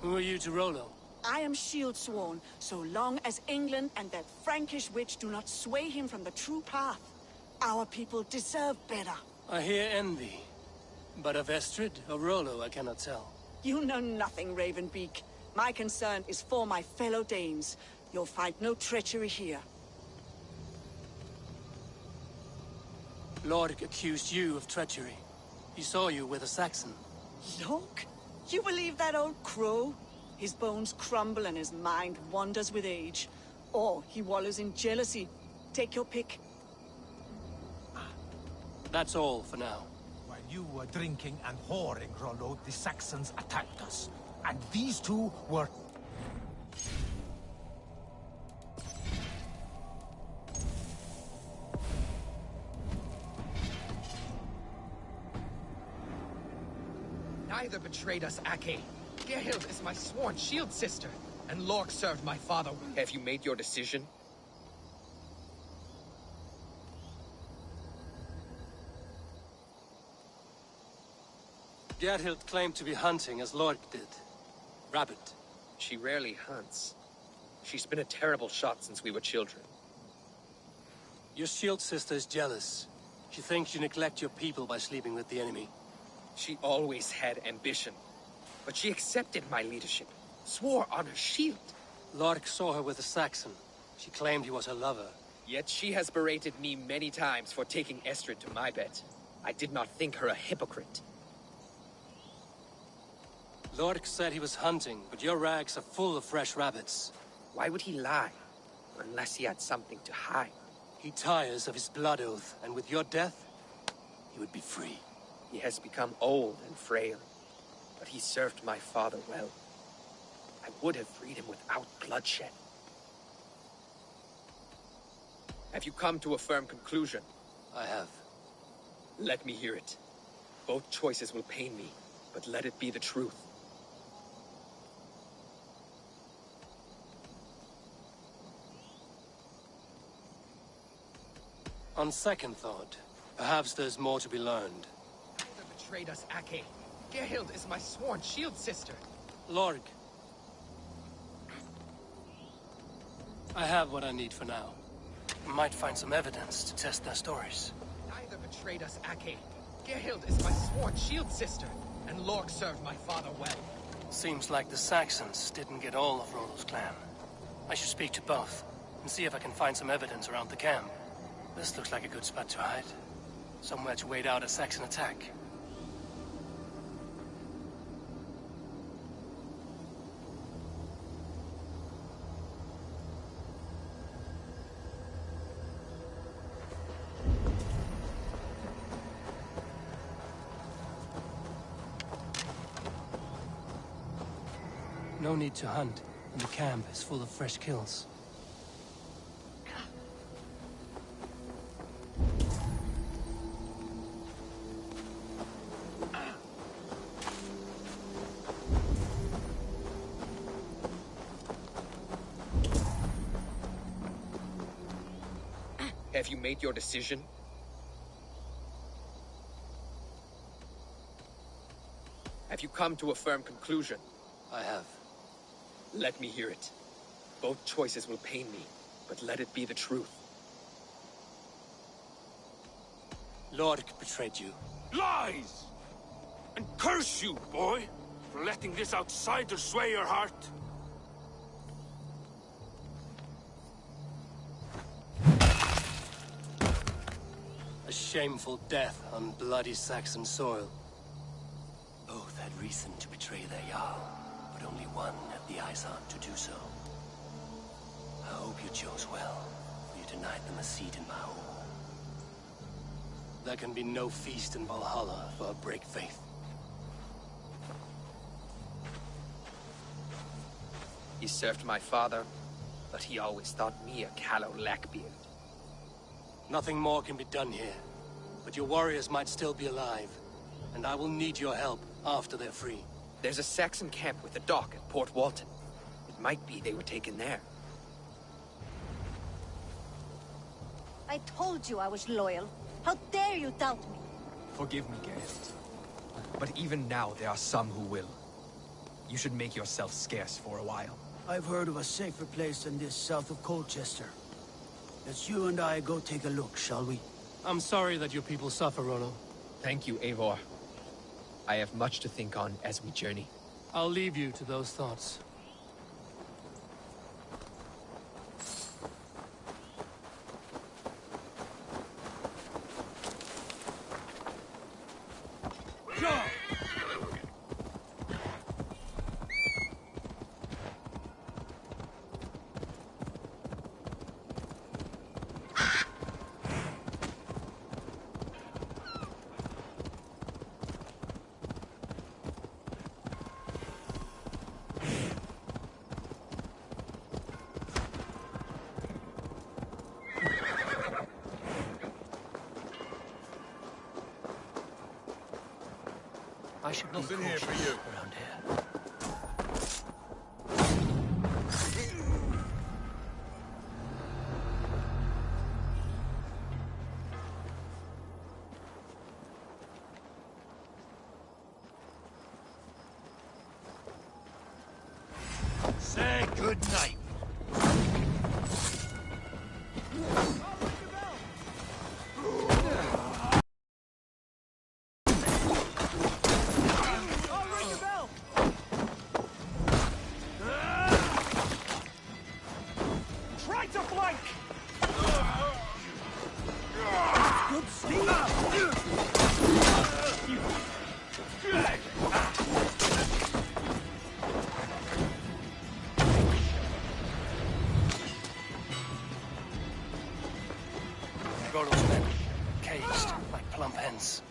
Who are you to Rollo? I am shield sworn, so long as England and that Frankish witch do not sway him from the true path. Our people deserve better. I hear envy. But of Estrid or Rollo, I cannot tell. You know nothing, Ravenbeak. My concern is for my fellow Danes. You'll find no treachery here. Lork accused you of treachery. He saw you with a Saxon. Lork? You believe that old crow? His bones crumble and his mind wanders with age. Or he wallows in jealousy. Take your pick. That's all for now. While you were drinking and whoring, Rollo, the Saxons attacked us. And these two were... Neither betrayed us, Ake. Gerhild is my sworn shield sister, and Lork served my father. Have you made your decision? Gerhild claimed to be hunting as Lork did. Rabbit. She rarely hunts. She's been a terrible shot since we were children. Your shield sister is jealous. She thinks you neglect your people by sleeping with the enemy. She always had ambition. But she accepted my leadership, swore on her shield. Lork saw her with a Saxon. She claimed he was her lover. Yet she has berated me many times for taking Estrid to my bed. I did not think her a hypocrite. Lork said he was hunting, but your rags are full of fresh rabbits. Why would he lie? Unless he had something to hide. He tires of his blood oath, and with your death, he would be free. He has become old and frail, but he served my father well. I would have freed him without bloodshed. Have you come to a firm conclusion? I have. Let me hear it. Both choices will pain me, but let it be the truth. On second thought, perhaps there's more to be learned. Neither betrayed us, Ake. Gerhild is my sworn shield sister. Lork. I have what I need for now. I might find some evidence to test their stories. Neither betrayed us, Ake. Gerhild is my sworn shield sister, and Lork served my father well. Seems like the Saxons didn't get all of Rollo's clan. I should speak to both, and see if I can find some evidence around the camp. This looks like a good spot to hide. Somewhere to wait out a Saxon attack. No need to hunt, and the camp is full of fresh kills. Have you made your decision? Have you come to a firm conclusion? I have. Let me hear it. Both choices will pain me, but let it be the truth. Lork betrayed you. Lies! And curse you, boy, for letting this outsider sway your heart. A shameful death on bloody Saxon soil. Both had reason to betray their Jarl, but only one had the eyesight to do so. I hope you chose well, for you denied them a seat in my hall. There can be no feast in Valhalla for a break faith. He served my father, but he always thought me a callow lackbeard. Nothing more can be done here. But your warriors might still be alive. And I will need your help after they're free. There's a Saxon camp with a dock at Port Walton. It might be they were taken there. I told you I was loyal. How dare you doubt me? Forgive me, guest. But even now, there are some who will. You should make yourself scarce for a while. I've heard of a safer place than this south of Colchester. Let's you and I go take a look, shall we? I'm sorry that your people suffer, Rollo. Thank you, Eivor. I have much to think on as we journey. I'll leave you to those thoughts. I should be Nothing here for you. around here. Say good night. Rollo's men, caged like plump hens.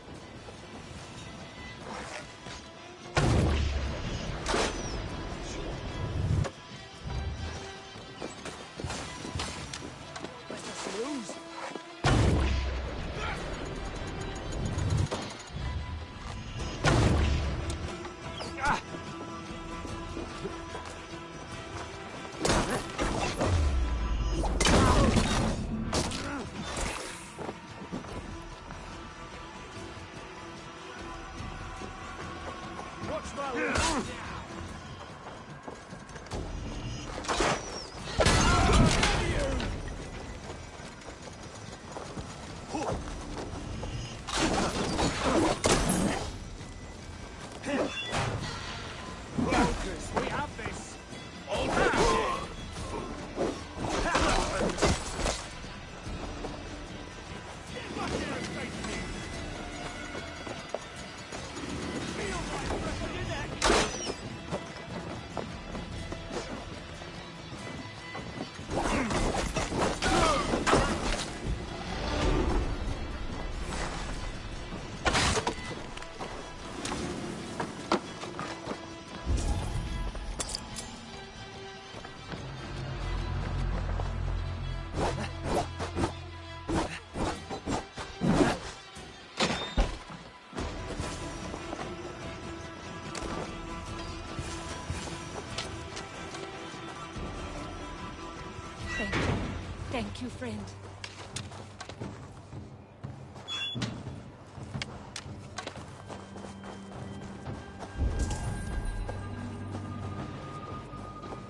Thank you, friend.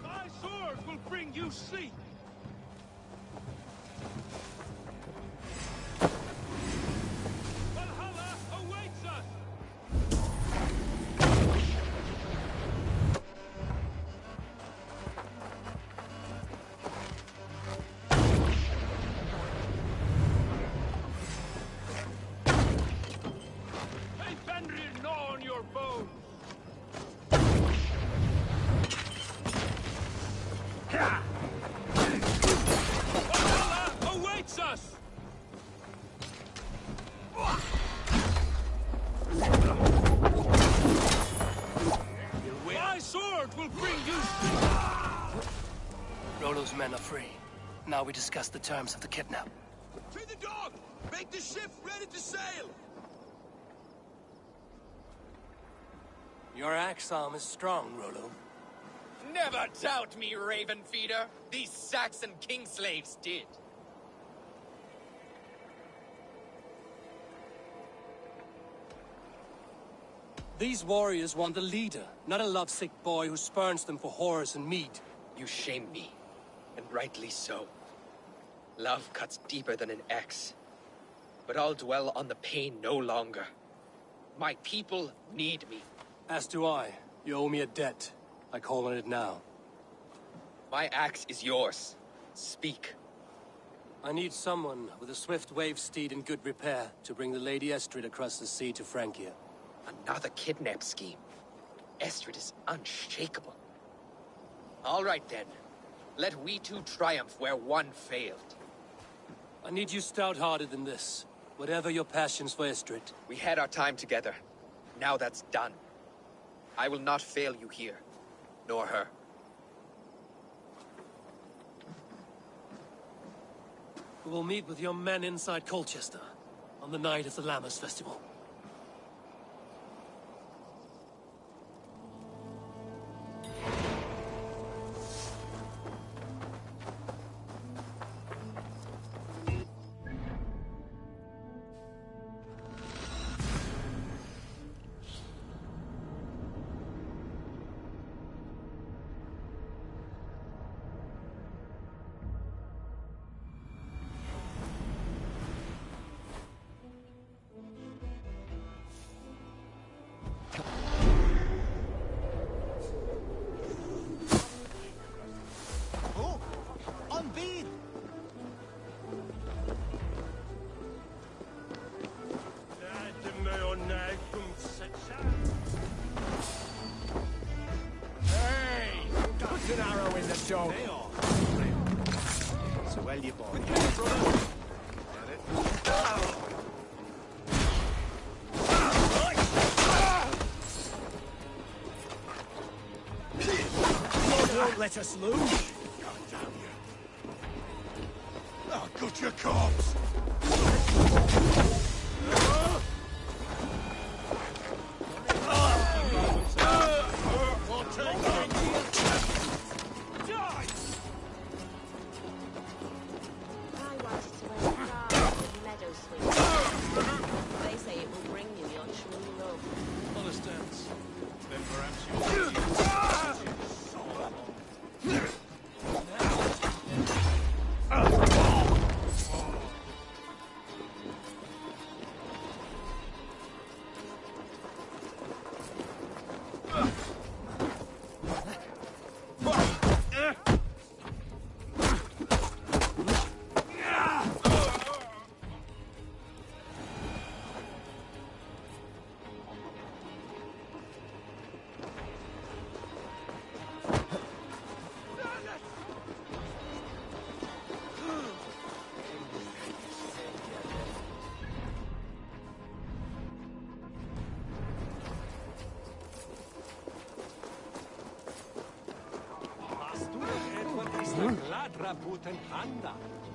My sword will bring you sleep. Valhalla awaits us. Hey, Fenrir, gnaw on your bones. Valhalla awaits us! My sword will bring you Rollo's men are free. Now we discuss the terms of the kidnap. To the dock! Make the ship ready to sail! Your axe arm is strong, Rollo. Never doubt me, Raven Feeder. These Saxon kingslaves did. These warriors want a leader, not a lovesick boy who spurns them for horrors and mead. You shame me, and rightly so. Love cuts deeper than an axe. But I'll dwell on the pain no longer. My people need me. As do I. You owe me a debt. I call on it now. My axe is yours. Speak. I need someone with a swift wave steed in good repair to bring the Lady Estrid across the sea to Francia. Another kidnap scheme. Estrid is unshakable. All right then. Let we two triumph where one failed. I need you stout-hearted in this. Whatever your passions for Estrid. We had our time together. Now that's done. I will not fail you here. Nor her. We will meet with your men inside Colchester on the night of the Lammas Festival. An arrow in the dog. So well you boy. Won't let us lose. God damn you. I'll gut your corpse.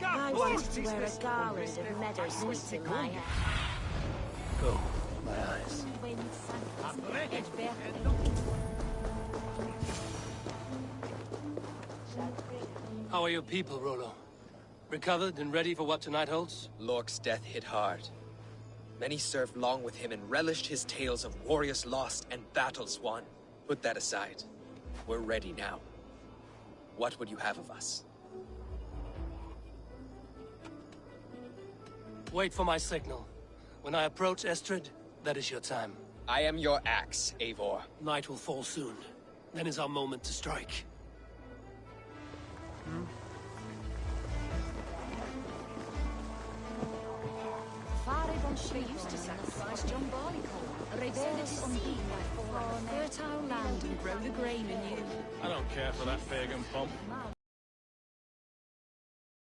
I wanted to wear a garland of meadow sweets in my hair. Oh, my eyes. How are your people, Rollo? Recovered and ready for what tonight holds? Lork's death hit hard. Many served long with him and relished his tales of warriors lost and battles won. Put that aside. We're ready now. What would you have of us? Wait for my signal. When I approach Estrid, that is your time. I am your axe, Eivor. Night will fall soon. Then is our moment to strike. Fare von used to sacrifice John Barleycorn. Rebellis on thee, fertile land and grow the grain anew. I don't care for that pagan pomp.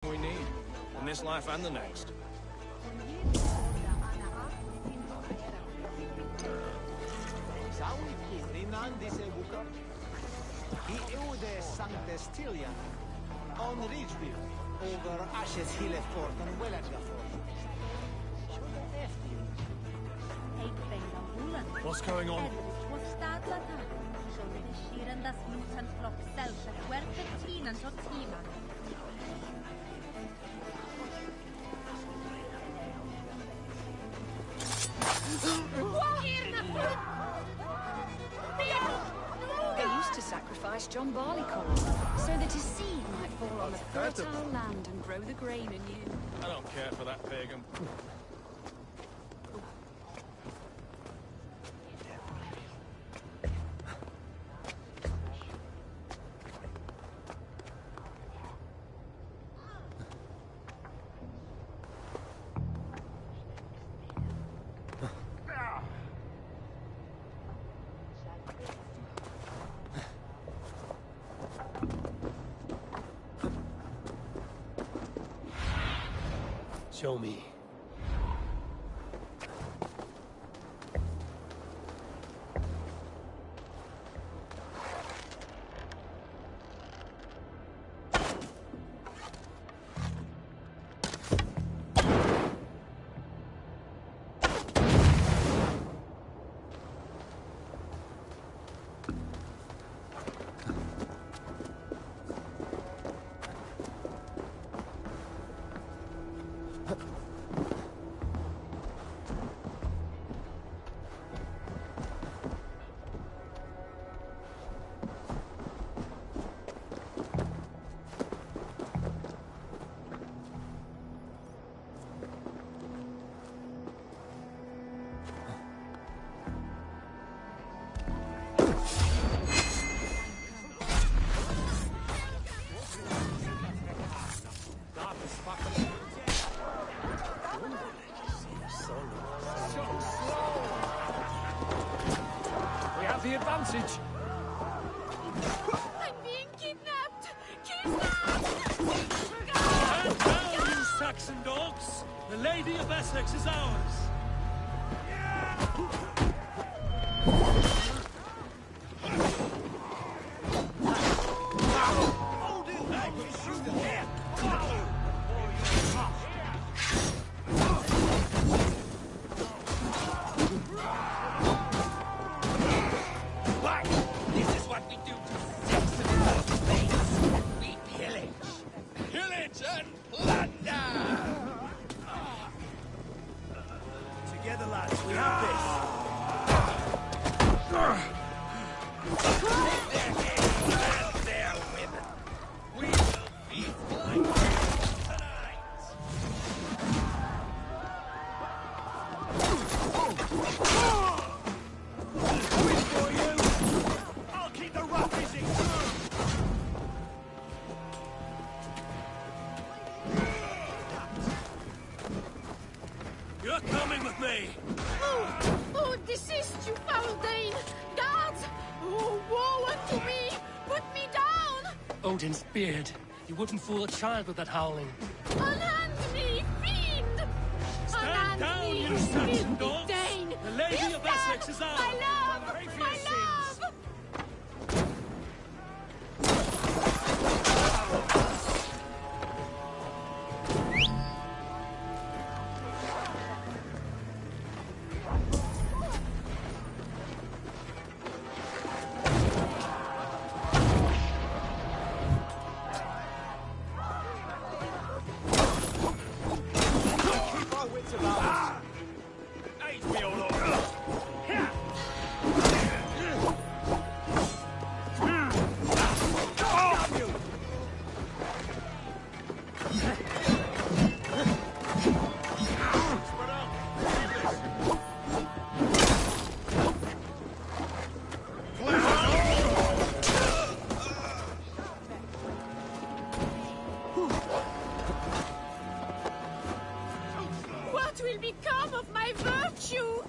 We need, in this life and the next. He Eude Sancte Stilian on Ridgeville. Over Ashes Hillefort and Wellengafford. What's going on? They used to sacrifice John Barleycorn so that his seed might fall on the fertile land and grow the grain anew. I don't care for that pagan. Show me. The advantage. I'm being kidnapped! Kidnapped! Stand down, you Saxon dogs! The Lady of Essex is ours! Together, lads, we have this. Their heads and their women. We will be flying tonight. Wait for you. I'll keep the rough busy. You're coming with me! Oh, desist, you foul Dane! Guards! Oh, woe unto me! Put me down! Odin's beard. You wouldn't fool a child with that howling. Unhand me, fiend! Stand down, me, you Saxon filthy dogs! Dane! The Lady of Essex is ours! My love! Pray for My your sins. love! What will become of my virtue?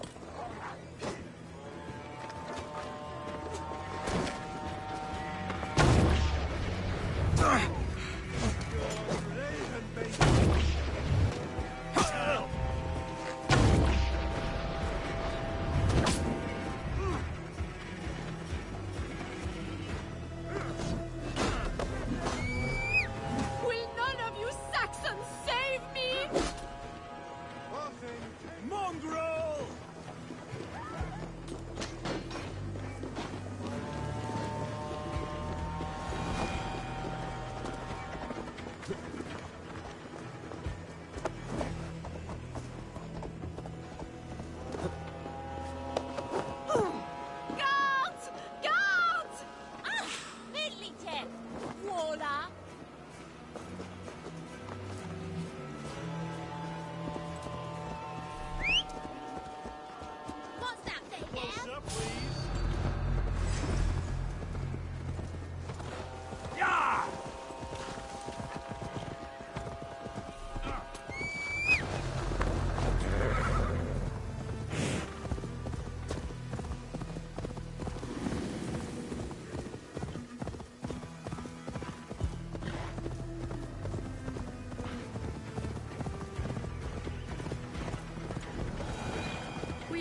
Will none of you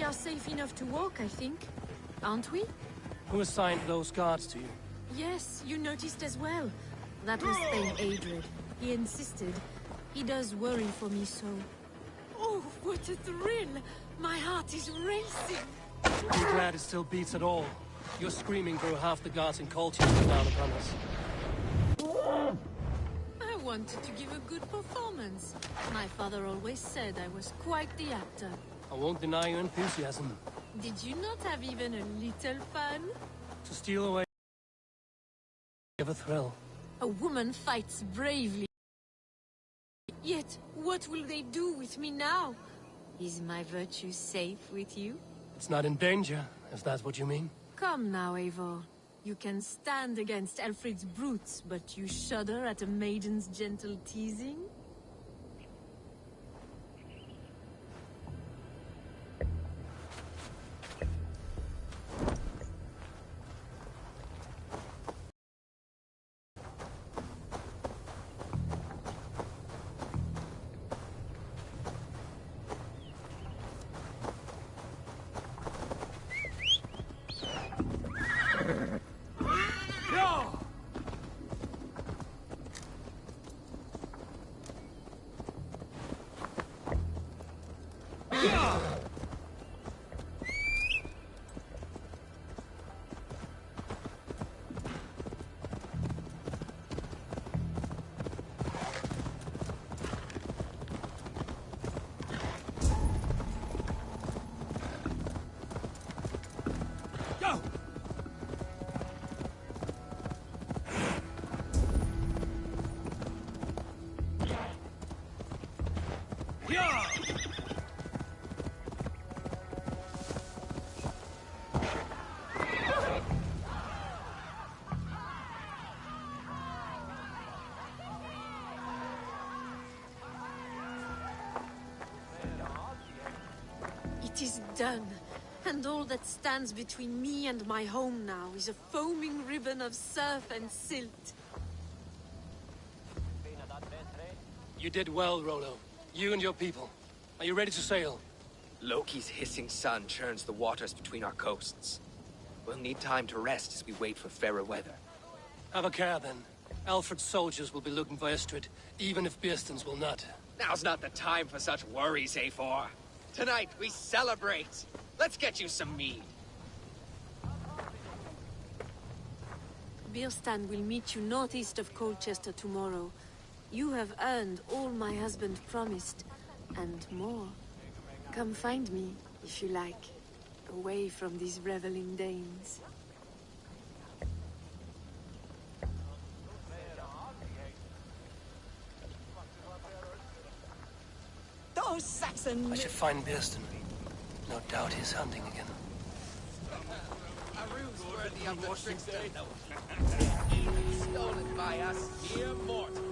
are safe enough to walk, I think. Aren't we? Who assigned those guards to you? Yes, you noticed as well. That was Thane Adred. He insisted. He does worry for me so. Oh, what a thrill! My heart is racing! I'm glad it still beats at all. Your screaming drew half the guards in Colchester down upon us. I wanted to give a good performance. My father always said I was quite the actor. I won't deny your enthusiasm. Did you not have even a little fun? To steal away... give a thrill. A woman fights bravely. Yet, what will they do with me now? Is my virtue safe with you? It's not in danger, if that's what you mean. Come now, Eivor. You can stand against Alfred's brutes, but you shudder at a maiden's gentle teasing? It is done, and all that stands between me and my home now is a foaming ribbon of surf and silt. You did well, Rollo. You and your people. Are you ready to sail? Loki's hissing sun churns the waters between our coasts. We'll need time to rest as we wait for fairer weather. Have a care, then. Alfred's soldiers will be looking for Estrid, even if Bearstons will not. Now's not the time for such worries, Eivor. Tonight, we celebrate. Let's get you some mead. Bearstan will meet you northeast of Colchester tomorrow. You have earned all my husband promised, and more. Come find me, if you like, away from these reveling Danes. Those Saxon... I should find Bearstan. No doubt he's hunting again. A ruse worthy of the trickster. Stolen by us, mere mortals.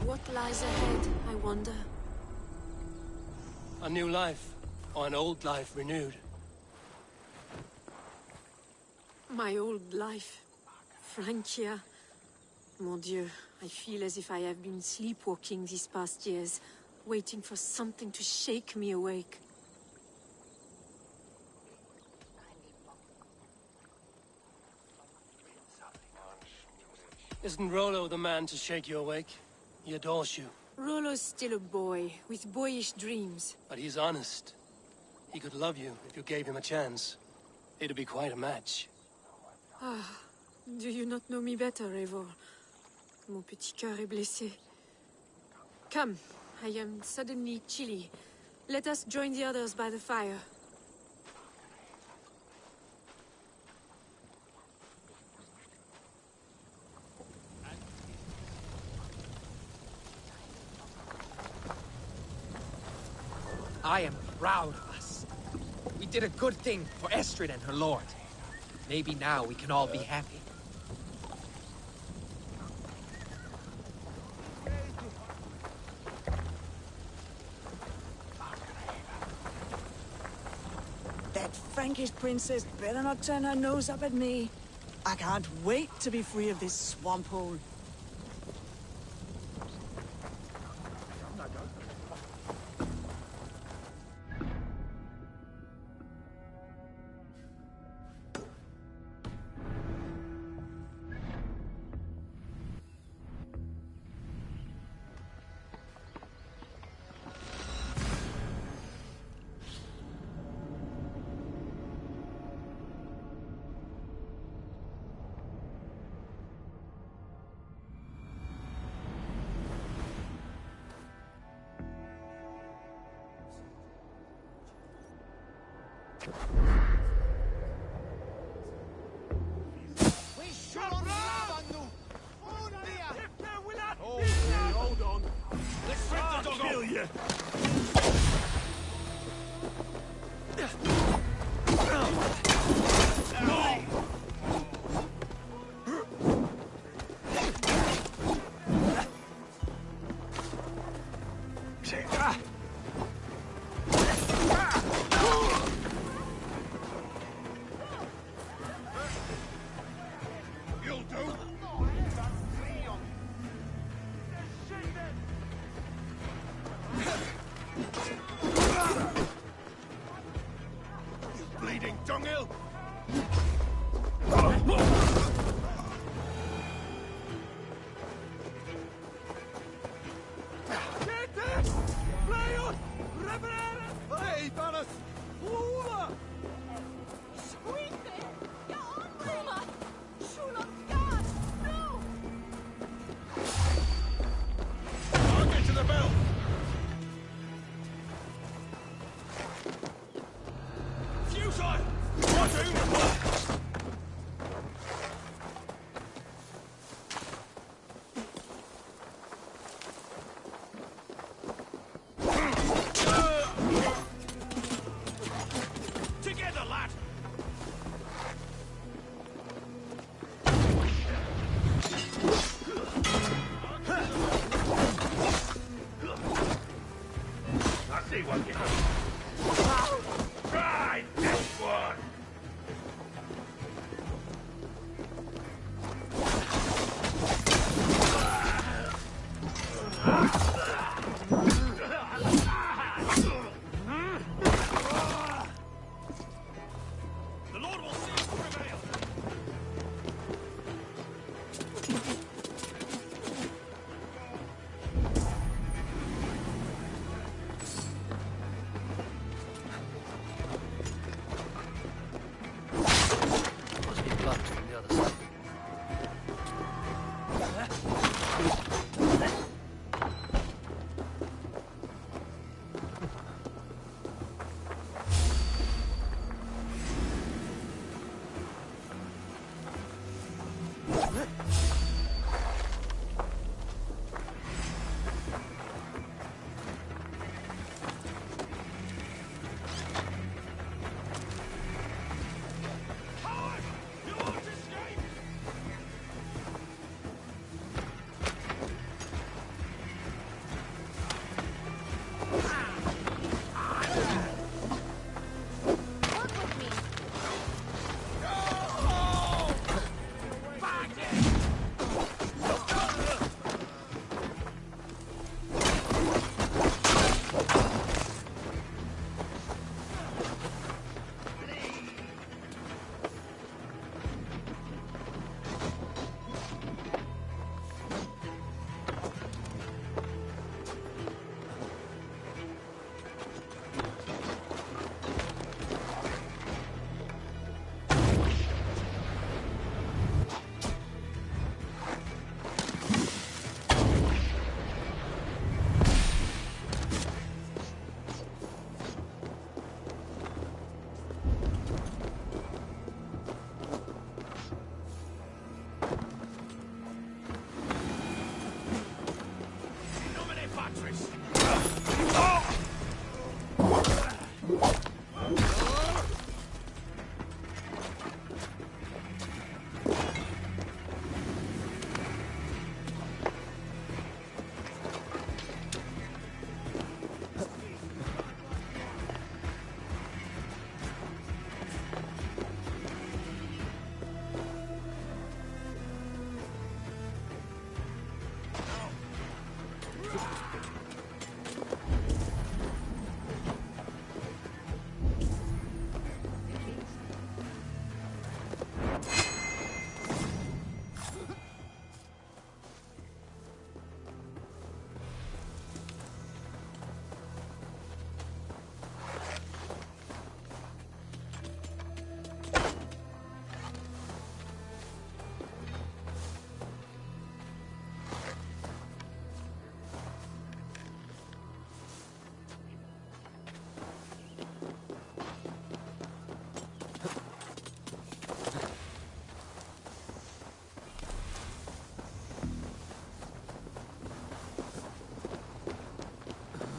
What lies ahead, I wonder? A new life, or an old life renewed. My old life. Francia. Mon Dieu, I feel as if I have been sleepwalking these past years, waiting for something to shake me awake. Isn't Rollo the man to shake you awake? He adores you. Rollo's still a boy, with boyish dreams. But he's honest. He could love you if you gave him a chance. It'd be quite a match. Ah, do you not know me better, Eivor? Mon petit cœur est blessé. Come, I am suddenly chilly. Let us join the others by the fire. I am proud of us. We did a good thing for Estrid and her lord. Maybe now we can all be happy. That Frankish princess better not turn her nose up at me. I can't wait to be free of this swamp hole. Hold on. Let's rip the dog kill you. You'll do.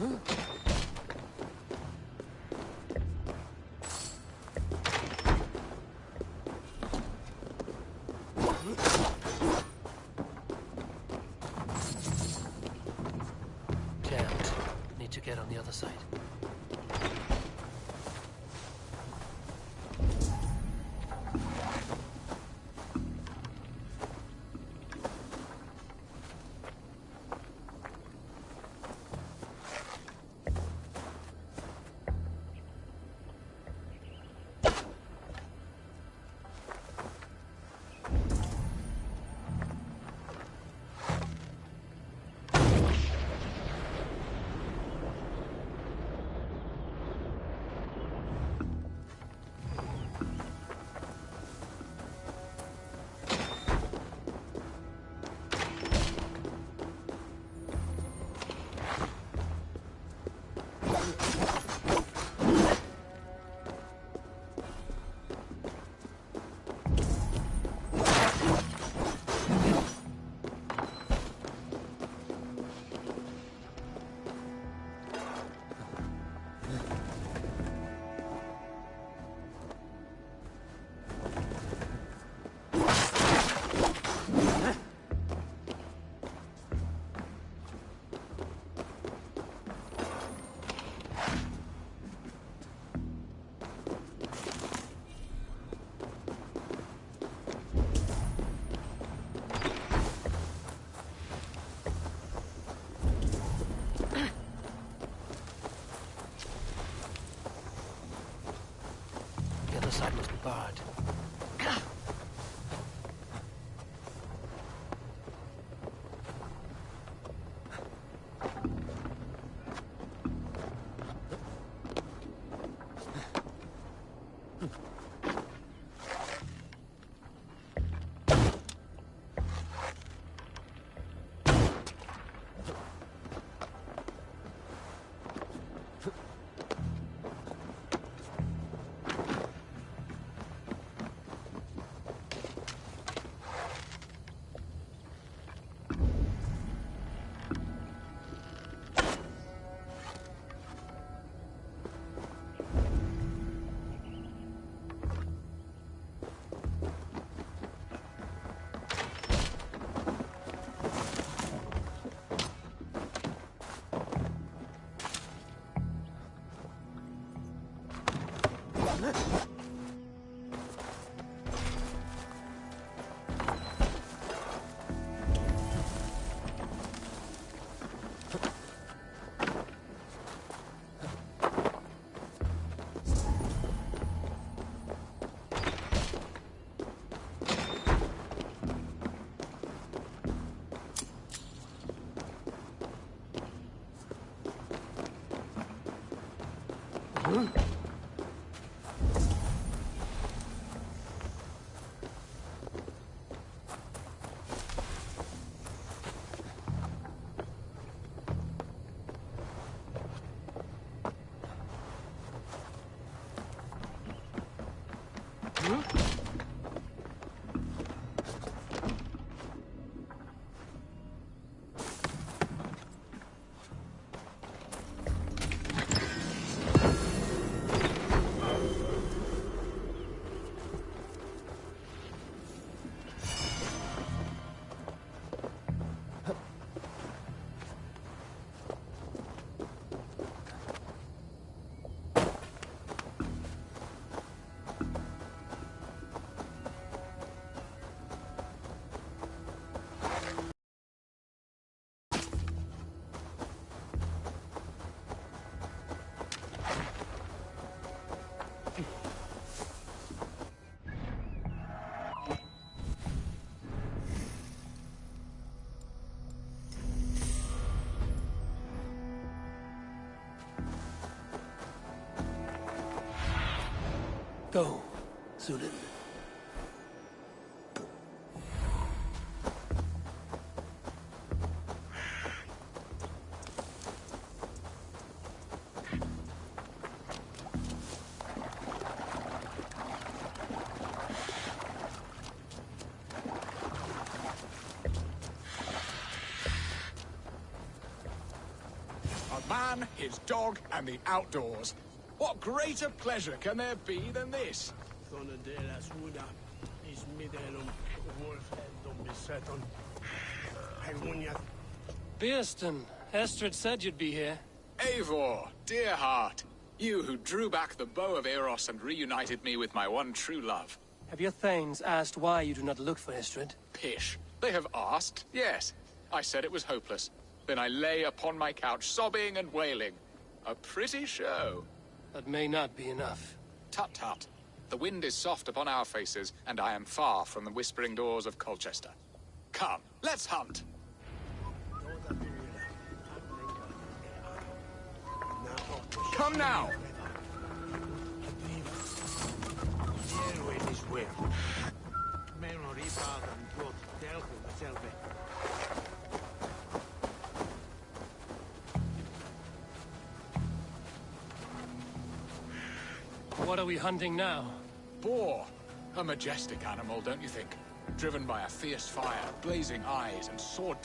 Jammed. Need to get on the other side. The other side must be barred. Go, Zulin. A man man, his dog, and the outdoors. What greater pleasure can there be than this? Beerston, Estrid said you'd be here. Eivor, dear heart, you who drew back the bow of Eros and reunited me with my one true love. Have your thanes asked why you do not look for Estrid? Pish. They have asked, yes. I said it was hopeless. Then I lay upon my couch, sobbing and wailing. A pretty show. That may not be enough. Tut-tut. The wind is soft upon our faces, and I am far from the whispering doors of Colchester. Come, let's hunt. Come now! What are we hunting now? Boar. A majestic animal, don't you think? Driven by a fierce fire, blazing eyes, and sword...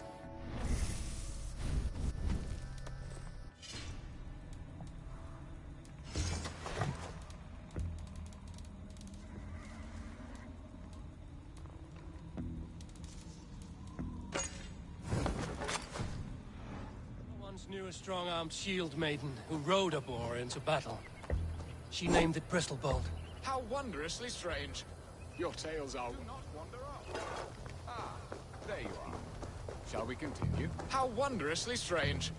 Knew a strong-armed shield maiden who rode a boar into battle. She named it Bristolbolt. How wondrously strange. Your tales are... Do not wander off. Ah, there you are. Shall we continue? How wondrously strange.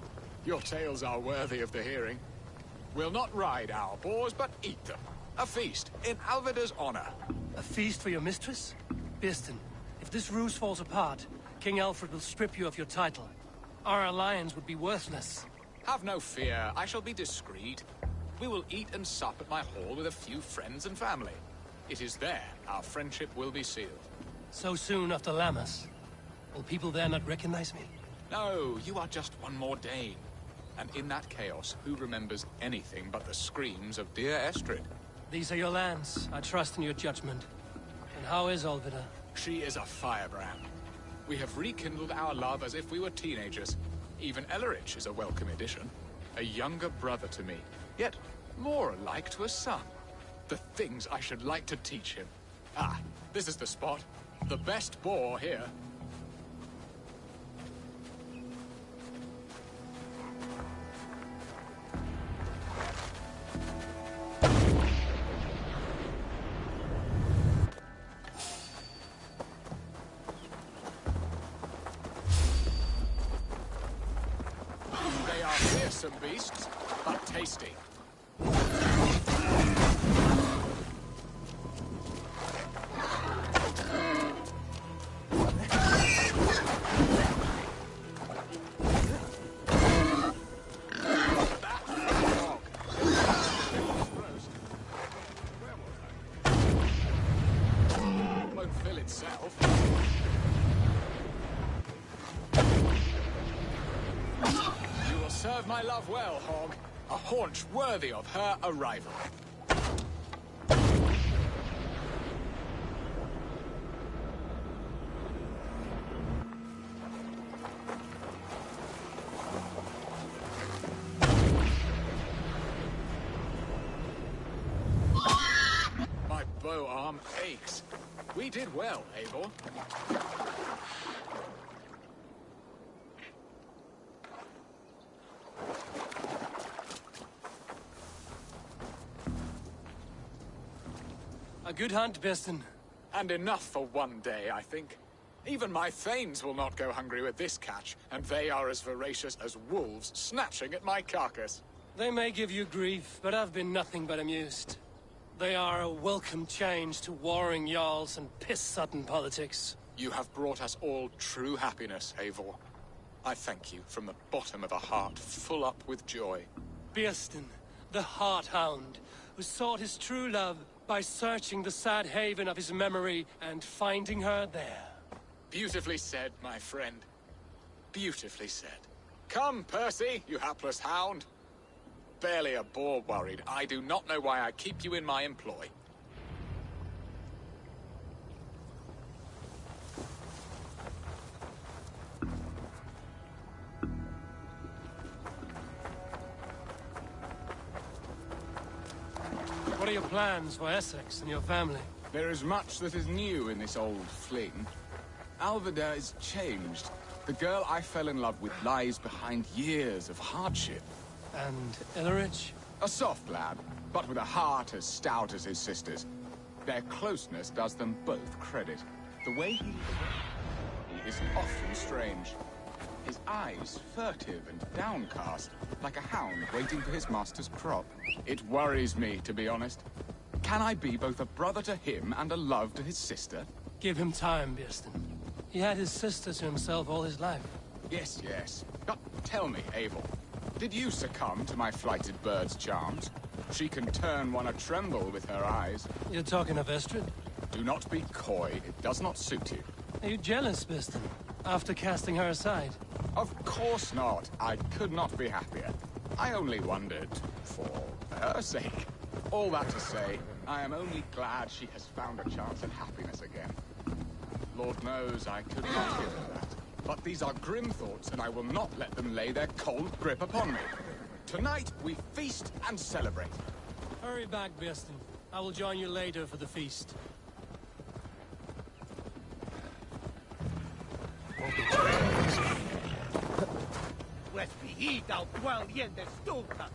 Your tales are worthy of the hearing. We'll not ride our boars, but eat them. A feast, in Alvida's honor. A feast for your mistress? Beerston, if this ruse falls apart, King Alfred will strip you of your title. Our alliance would be worthless. Have no fear, I shall be discreet. We will eat and sup at my hall with a few friends and family. It is there our friendship will be sealed. So soon after Lammas? Will people there not recognize me? No, you are just one more Dane. And in that chaos, who remembers anything but the screams of dear Estrid? These are your lands. I trust in your judgment. And how is Alvida? She is a firebrand. We have rekindled our love as if we were teenagers. Even Ellerich is a welcome addition. A younger brother to me, yet more alike to a son. The things I should like to teach him. Ah, this is the spot. The best boar here. Some beasts, but tasty. Won't fill itself. Serve my love well, Hog. A haunch worthy of her arrival. My bow arm aches. We did well, Eivor. A good hunt, Beerston. And enough for one day, I think. Even my thanes will not go hungry with this catch, and they are as voracious as wolves snatching at my carcass. They may give you grief, but I've been nothing but amused. They are a welcome change to warring jarls and piss-sodden politics. You have brought us all true happiness, Eivor. I thank you from the bottom of a heart full up with joy. Beerston, the Heart-Hound, who sought his true love by searching the sad haven of his memory and finding her there. Beautifully said, my friend. Beautifully said. Come, Percy, you hapless hound. Barely a boar worried. I do not know why I keep you in my employ. What are your plans for Essex and your family? There is much that is new in this old fling. Alvida is changed. The girl I fell in love with lies behind years of hardship. And Illerich? A soft lad, but with a heart as stout as his sister's. Their closeness does them both credit. The way he is often strange. His eyes furtive and downcast, like a hound waiting for his master's crop. It worries me, to be honest. Can I be both a brother to him and a love to his sister? Give him time, Birsten. He had his sister to himself all his life. Yes, yes. But tell me, Abel, did you succumb to my flighted bird's charms? She can turn one a tremble with her eyes. You're talking of Estrid? Do not be coy. It does not suit you. Are you jealous, Birsten, after casting her aside? Of course not. I could not be happier. I only wondered for her sake. All that to say, I am only glad she has found a chance at happiness again. Lord knows I could not give her that. But these are grim thoughts, and I will not let them lay their cold grip upon me. Tonight, we feast and celebrate. Hurry back, Birsten. I will join you later for the feast. Pues viita au qual yende stulta.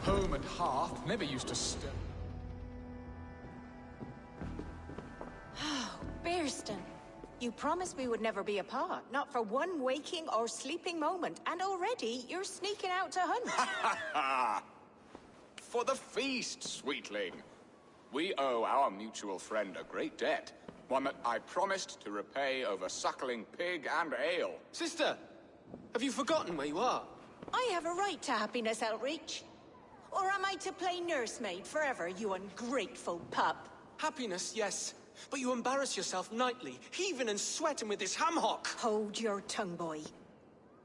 Home and hearth never used to stir. Birsten, you promised we would never be apart, not for one waking or sleeping moment, and already you're sneaking out to hunt. For the feast, sweetling. We owe our mutual friend a great debt. One that I promised to repay over suckling pig and ale. Sister, have you forgotten where you are? I have a right to happiness, Outreach. Or am I to play nursemaid forever, you ungrateful pup? Happiness, yes. But you embarrass yourself nightly, heaving and sweating with this ham-hock. Hold your tongue, boy.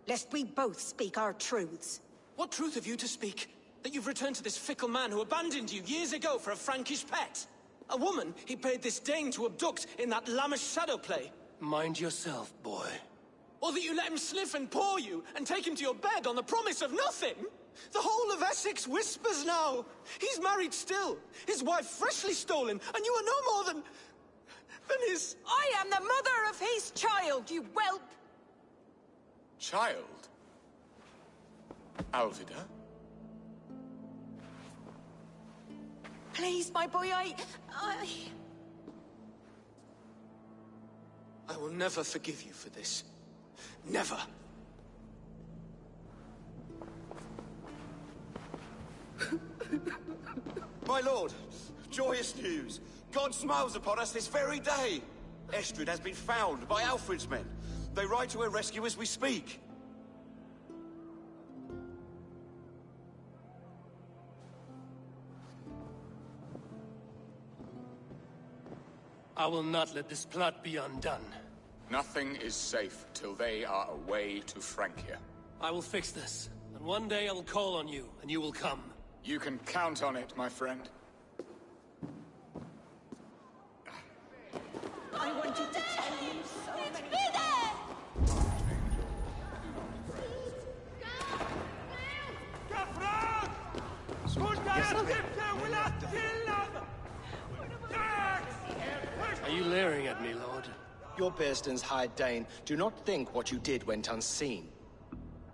Lest we both speak our truths. What truth have you to speak? That you've returned to this fickle man who abandoned you years ago for a Frankish pet? A woman he paid this Dane to abduct in that lammish shadow play? Mind yourself, boy. Or that you let him sniff and paw you, and take him to your bed on the promise of nothing? The whole of Essex whispers now. He's married still, his wife freshly stolen, and you are no more than his... I am the mother of his child, you whelp! Child? Alvida? Please, my boy, I will never forgive you for this. Never. My lord, joyous news. God smiles upon us this very day. Estrid has been found by Alfred's men. They ride to her rescue as we speak. I will not let this plot be undone. Nothing is safe till they are away to Francia. I will fix this, and one day I will call on you, and you will come. You can count on it, my friend. I wanted to tell you so many Are you leering at me, Lord? Your Bearstons hired Dane. Do not think what you did went unseen.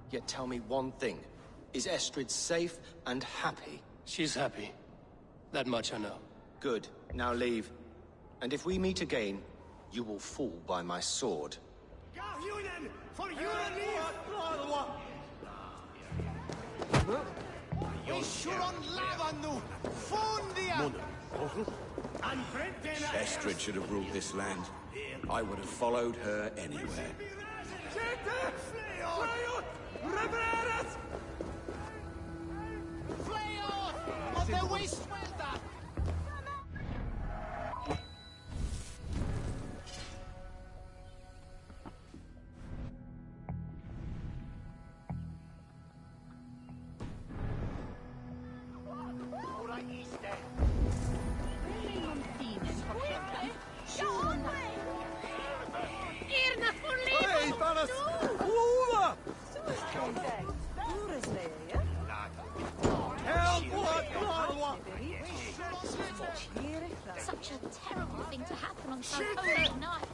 Yet tell me one thing. Is Estrid safe and happy? She's happy. That much I know. Good. Now leave. And if we meet again, you will fall by my sword. Estrid should have ruled this land. I would have followed her anywhere. Such a terrible thing to happen on so holy a night.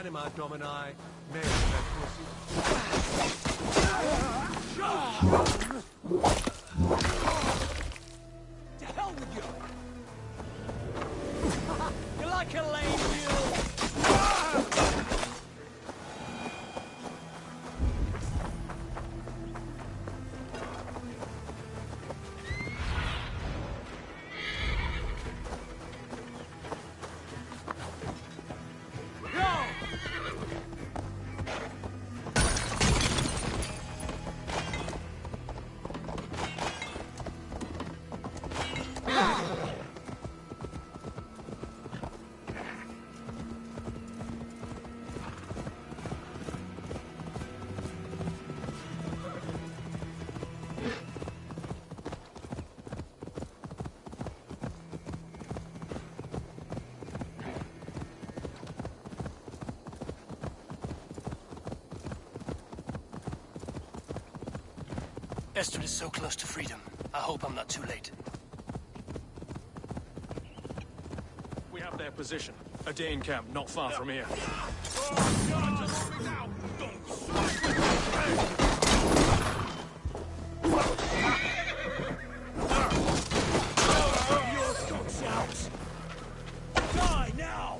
Anima Domini, To hell with you! You're like a lame mule! Estrid is so close to freedom. I hope I'm not too late. We have their position. A Dane camp not far from here. Die now!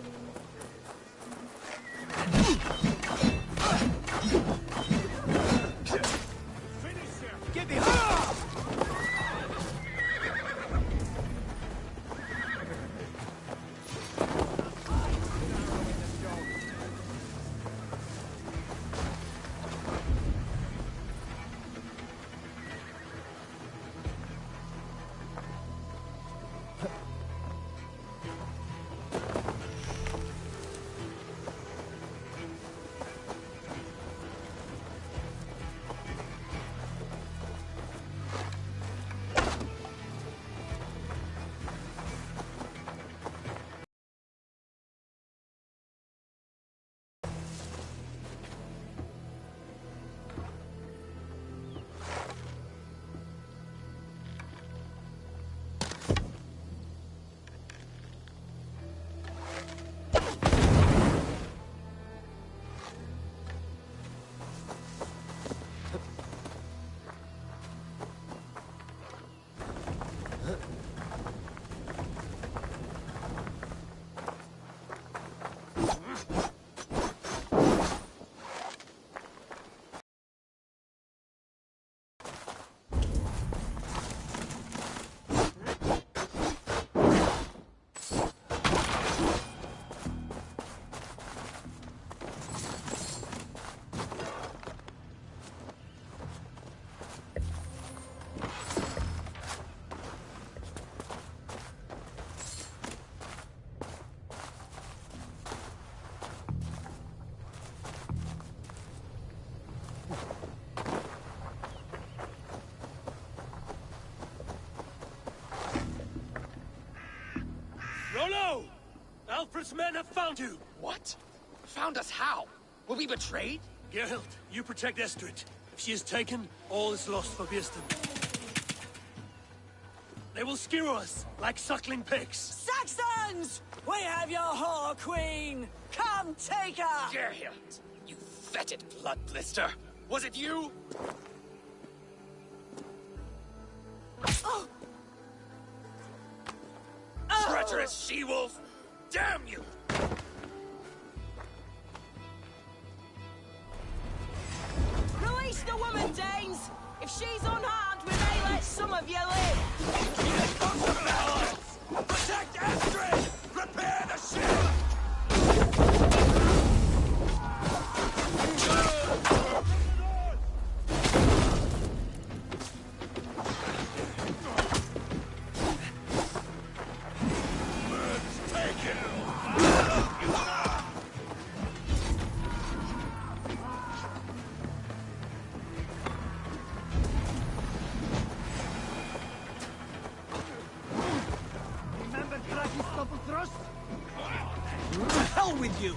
Alfred's men have found you! What? Found us how? Were we betrayed? Geralt, you protect Estrid. If she is taken, all is lost for Birsten. They will skewer us like suckling pigs. Saxons! We have your whore queen! Come take her! Geralt, you fetid blood blister! Was it you? Oh. Treacherous she-wolf! Damn you! Release the woman, Danes! If she's unharmed, we may let some of you live! Get on the balance! Protect Astrid! Repair the ship! Hell with you!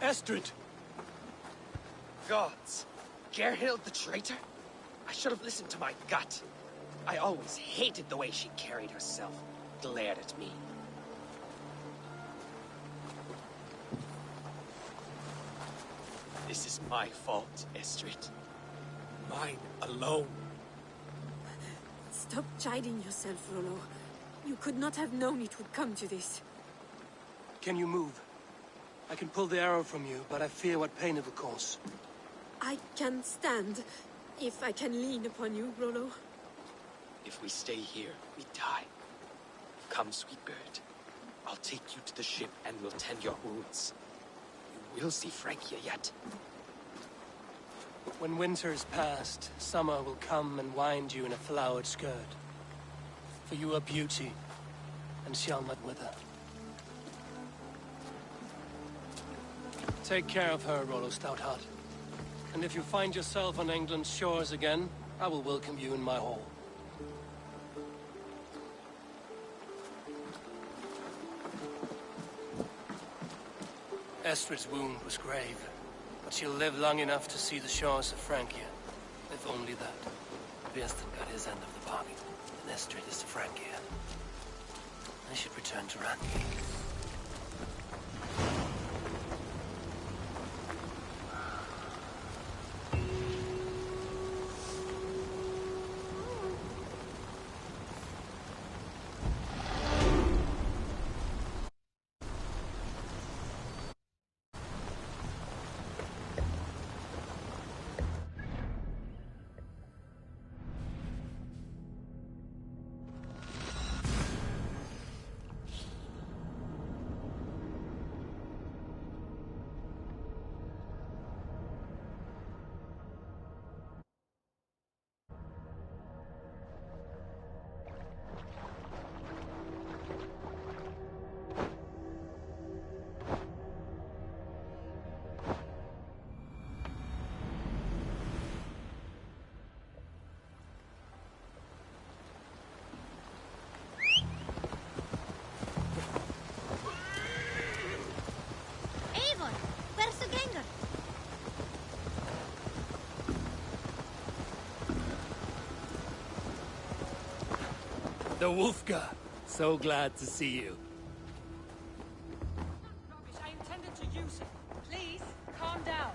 Estrid! Gods! Gerhild the traitor? I should have listened to my gut. I always hated the way she carried herself, glared at me. This is my fault, Estrid. Mine alone. Stop chiding yourself, Rollo. You could not have known it would come to this. Can you move? I can pull the arrow from you, but I fear what pain it will cause. I can stand, if I can lean upon you, Rollo. If we stay here, we die. Come, sweet bird. I'll take you to the ship and we'll tend your wounds. You will see Frankia yet. When winter is past, summer will come and wind you in a flowered skirt. For you are beauty, and shall not wither. Take care of her, Rollo Stoutheart. And if you find yourself on England's shores again, I will welcome you in my hall. Estrid's wound was grave, but she'll live long enough to see the shores of Francia. If only that. Vieston got his end of the bargain, and Estrid is to Francia. I should return to Randvi. The Wolfgar. So glad to see you. Rubbish, I intended to use it. Please, calm down.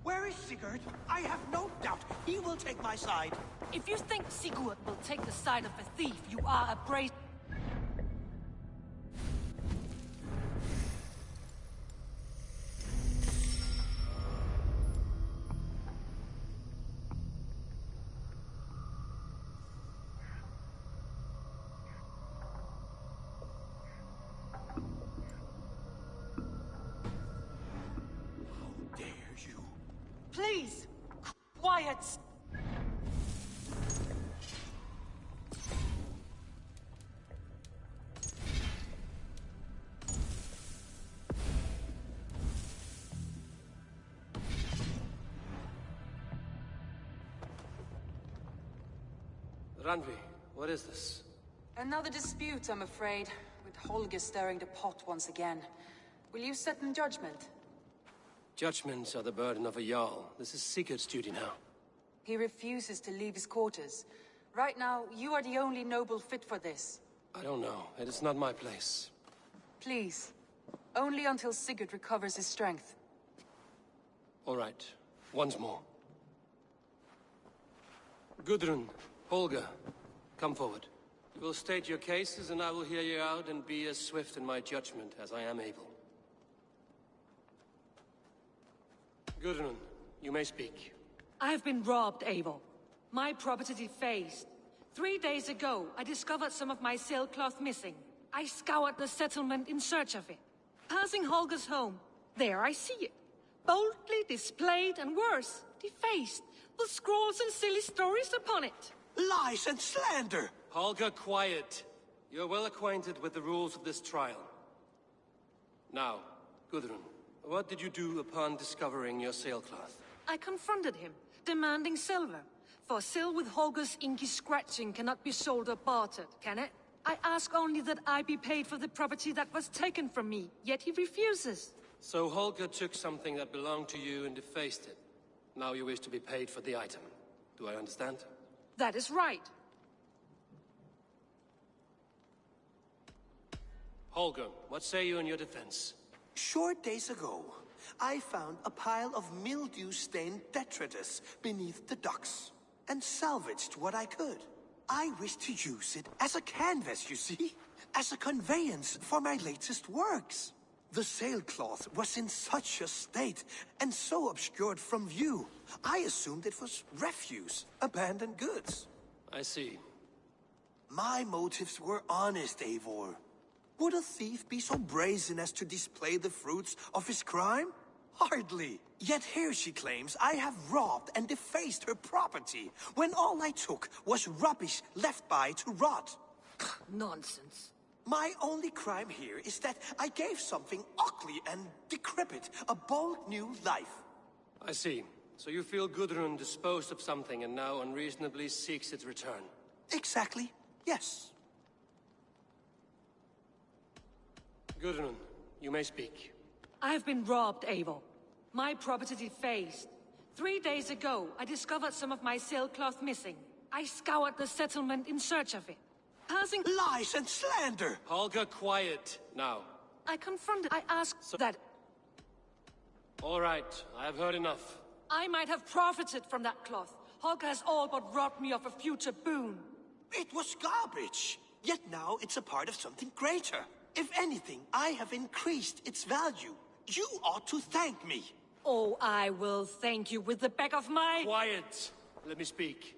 Where is Sigurd? I have no doubt he will take my side. If you think Sigurd will take the side of a thief, you are a brave... Please, quiet. Randvi, what is this? Another dispute, I'm afraid, with Holger stirring the pot once again. Will you set in judgment? Judgments are the burden of a Jarl. This is Sigurd's duty now. He refuses to leave his quarters. Right now, you are the only noble fit for this. I don't know. It is not my place. Please. Only until Sigurd recovers his strength. All right. Once more. Gudrun, Holger, come forward. You will state your cases, and I will hear you out and be as swift in my judgment as I am able. Gudrun, you may speak. I have been robbed, Abel. My property defaced. 3 days ago, I discovered some of my sailcloth missing. I scoured the settlement in search of it. Passing Holger's home, there I see it. Boldly displayed and worse, defaced, with scrawls and silly stories upon it. Lies and slander! Holger, quiet. You're well acquainted with the rules of this trial. Now, Gudrun, what did you do upon discovering your sailcloth? I confronted him, demanding silver. For sil with Holger's inky scratching cannot be sold or bartered, can it? I ask only that I be paid for the property that was taken from me, yet he refuses. So Holger took something that belonged to you and defaced it. Now you wish to be paid for the item. Do I understand? That is right. Holger, what say you in your defense? Short days ago, I found a pile of mildew-stained detritus beneath the docks, and salvaged what I could. I wish to use it as a canvas, you see? As a conveyance for my latest works. The sailcloth was in such a state, and so obscured from view, I assumed it was refuse, abandoned goods. I see. My motives were honest, Eivor. Would a thief be so brazen as to display the fruits of his crime? Hardly. Yet here she claims I have robbed and defaced her property, when all I took was rubbish left by to rot. Nonsense. My only crime here is that I gave something ugly and decrepit a bold new life. I see. So you feel Gudrun disposed of something and now unreasonably seeks its return? Exactly, yes. Gudrun, you may speak. I've been robbed, Eivor. My property defaced. 3 days ago, I discovered some of my sailcloth missing. I scoured the settlement in search of it. Passing lies and slander! Holger, quiet, now. I confronted, I asked that... All right, I have heard enough. I might have profited from that cloth. Holger has all but robbed me of a future boon. It was garbage. Yet now it's a part of something greater. If anything, I have increased its value. You ought to thank me. Oh, I will thank you with the back of my... Quiet! Let me speak.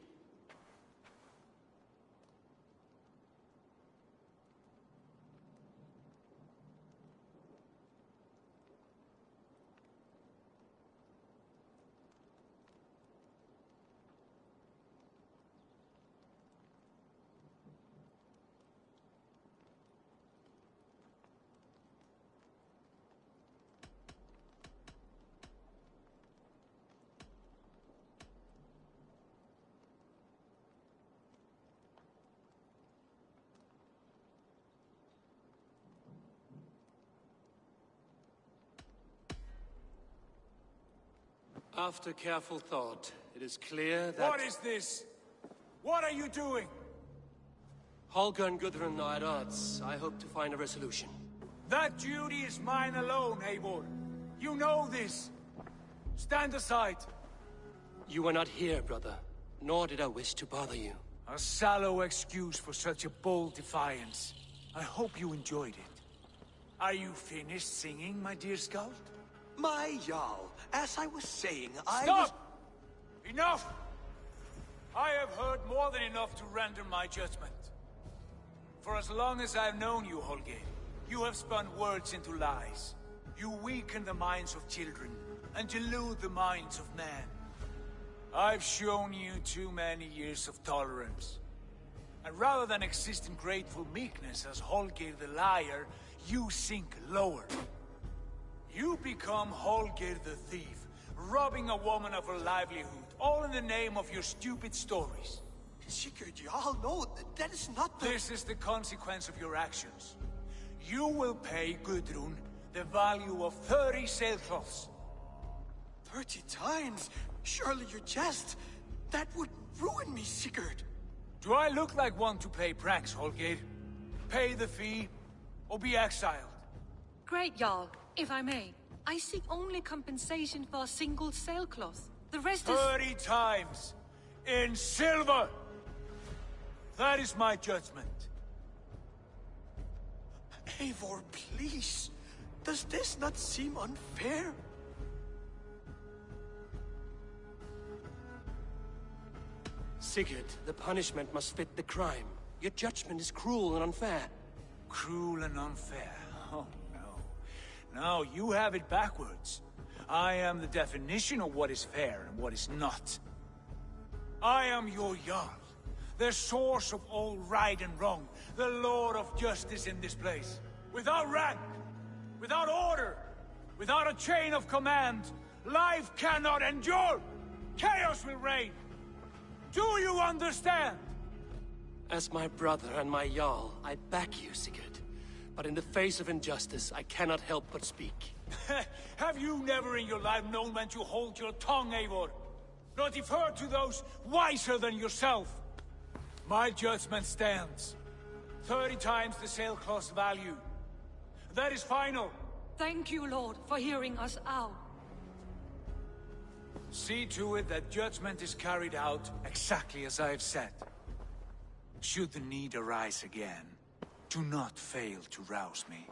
After careful thought, it is clear that... What is this? What are you doing? Holger and Gudrun are at odds. I hope to find a resolution. That duty is mine alone, Eivor. You know this. Stand aside. You were not here, brother. Nor did I wish to bother you. A sallow excuse for such a bold defiance. I hope you enjoyed it. Are you finished singing, my dear Skald? My Jarl, as I was saying, Stop! Enough! I have heard more than enough to render my judgment. For as long as I've known you, Holger, you have spun words into lies. You weaken the minds of children, and delude the minds of men. I've shown you too many years of tolerance. And rather than exist in grateful meekness as Holger the liar, you sink lower. You become Holger the thief, robbing a woman of her livelihood, all in the name of your stupid stories. Sigurd, you all know that is not the... This is the consequence of your actions. You will pay Gudrun the value of 30 sailcloths. 30 times? Surely you jest. That would ruin me, Sigurd. Do I look like one to play pranks, Holger? Pay the fee, or be exiled. Great, Jarl. If I may, I seek only compensation for a single sailcloth. The rest is... 30 times! In silver! That is my judgment. Eivor, please. Does this not seem unfair? Sigurd, the punishment must fit the crime. Your judgment is cruel and unfair. Cruel and unfair? Oh, no. No, you have it backwards. I am the definition of what is fair and what is not. I am your Jarl, the source of all right and wrong, the Lord of justice in this place. Without rank, without order, without a chain of command, life cannot endure. Chaos will reign. Do you understand? As my brother and my Jarl, I back you, Sigurd. But in the face of injustice, I cannot help but speak. Have you never in your life known when to hold your tongue, Eivor? Nor defer to those wiser than yourself? My judgment stands. 30 times the sailcloth's value. That is final. Thank you, Lord, for hearing us out. See to it that judgment is carried out exactly as I have said. Should the need arise again, do not fail to rouse me.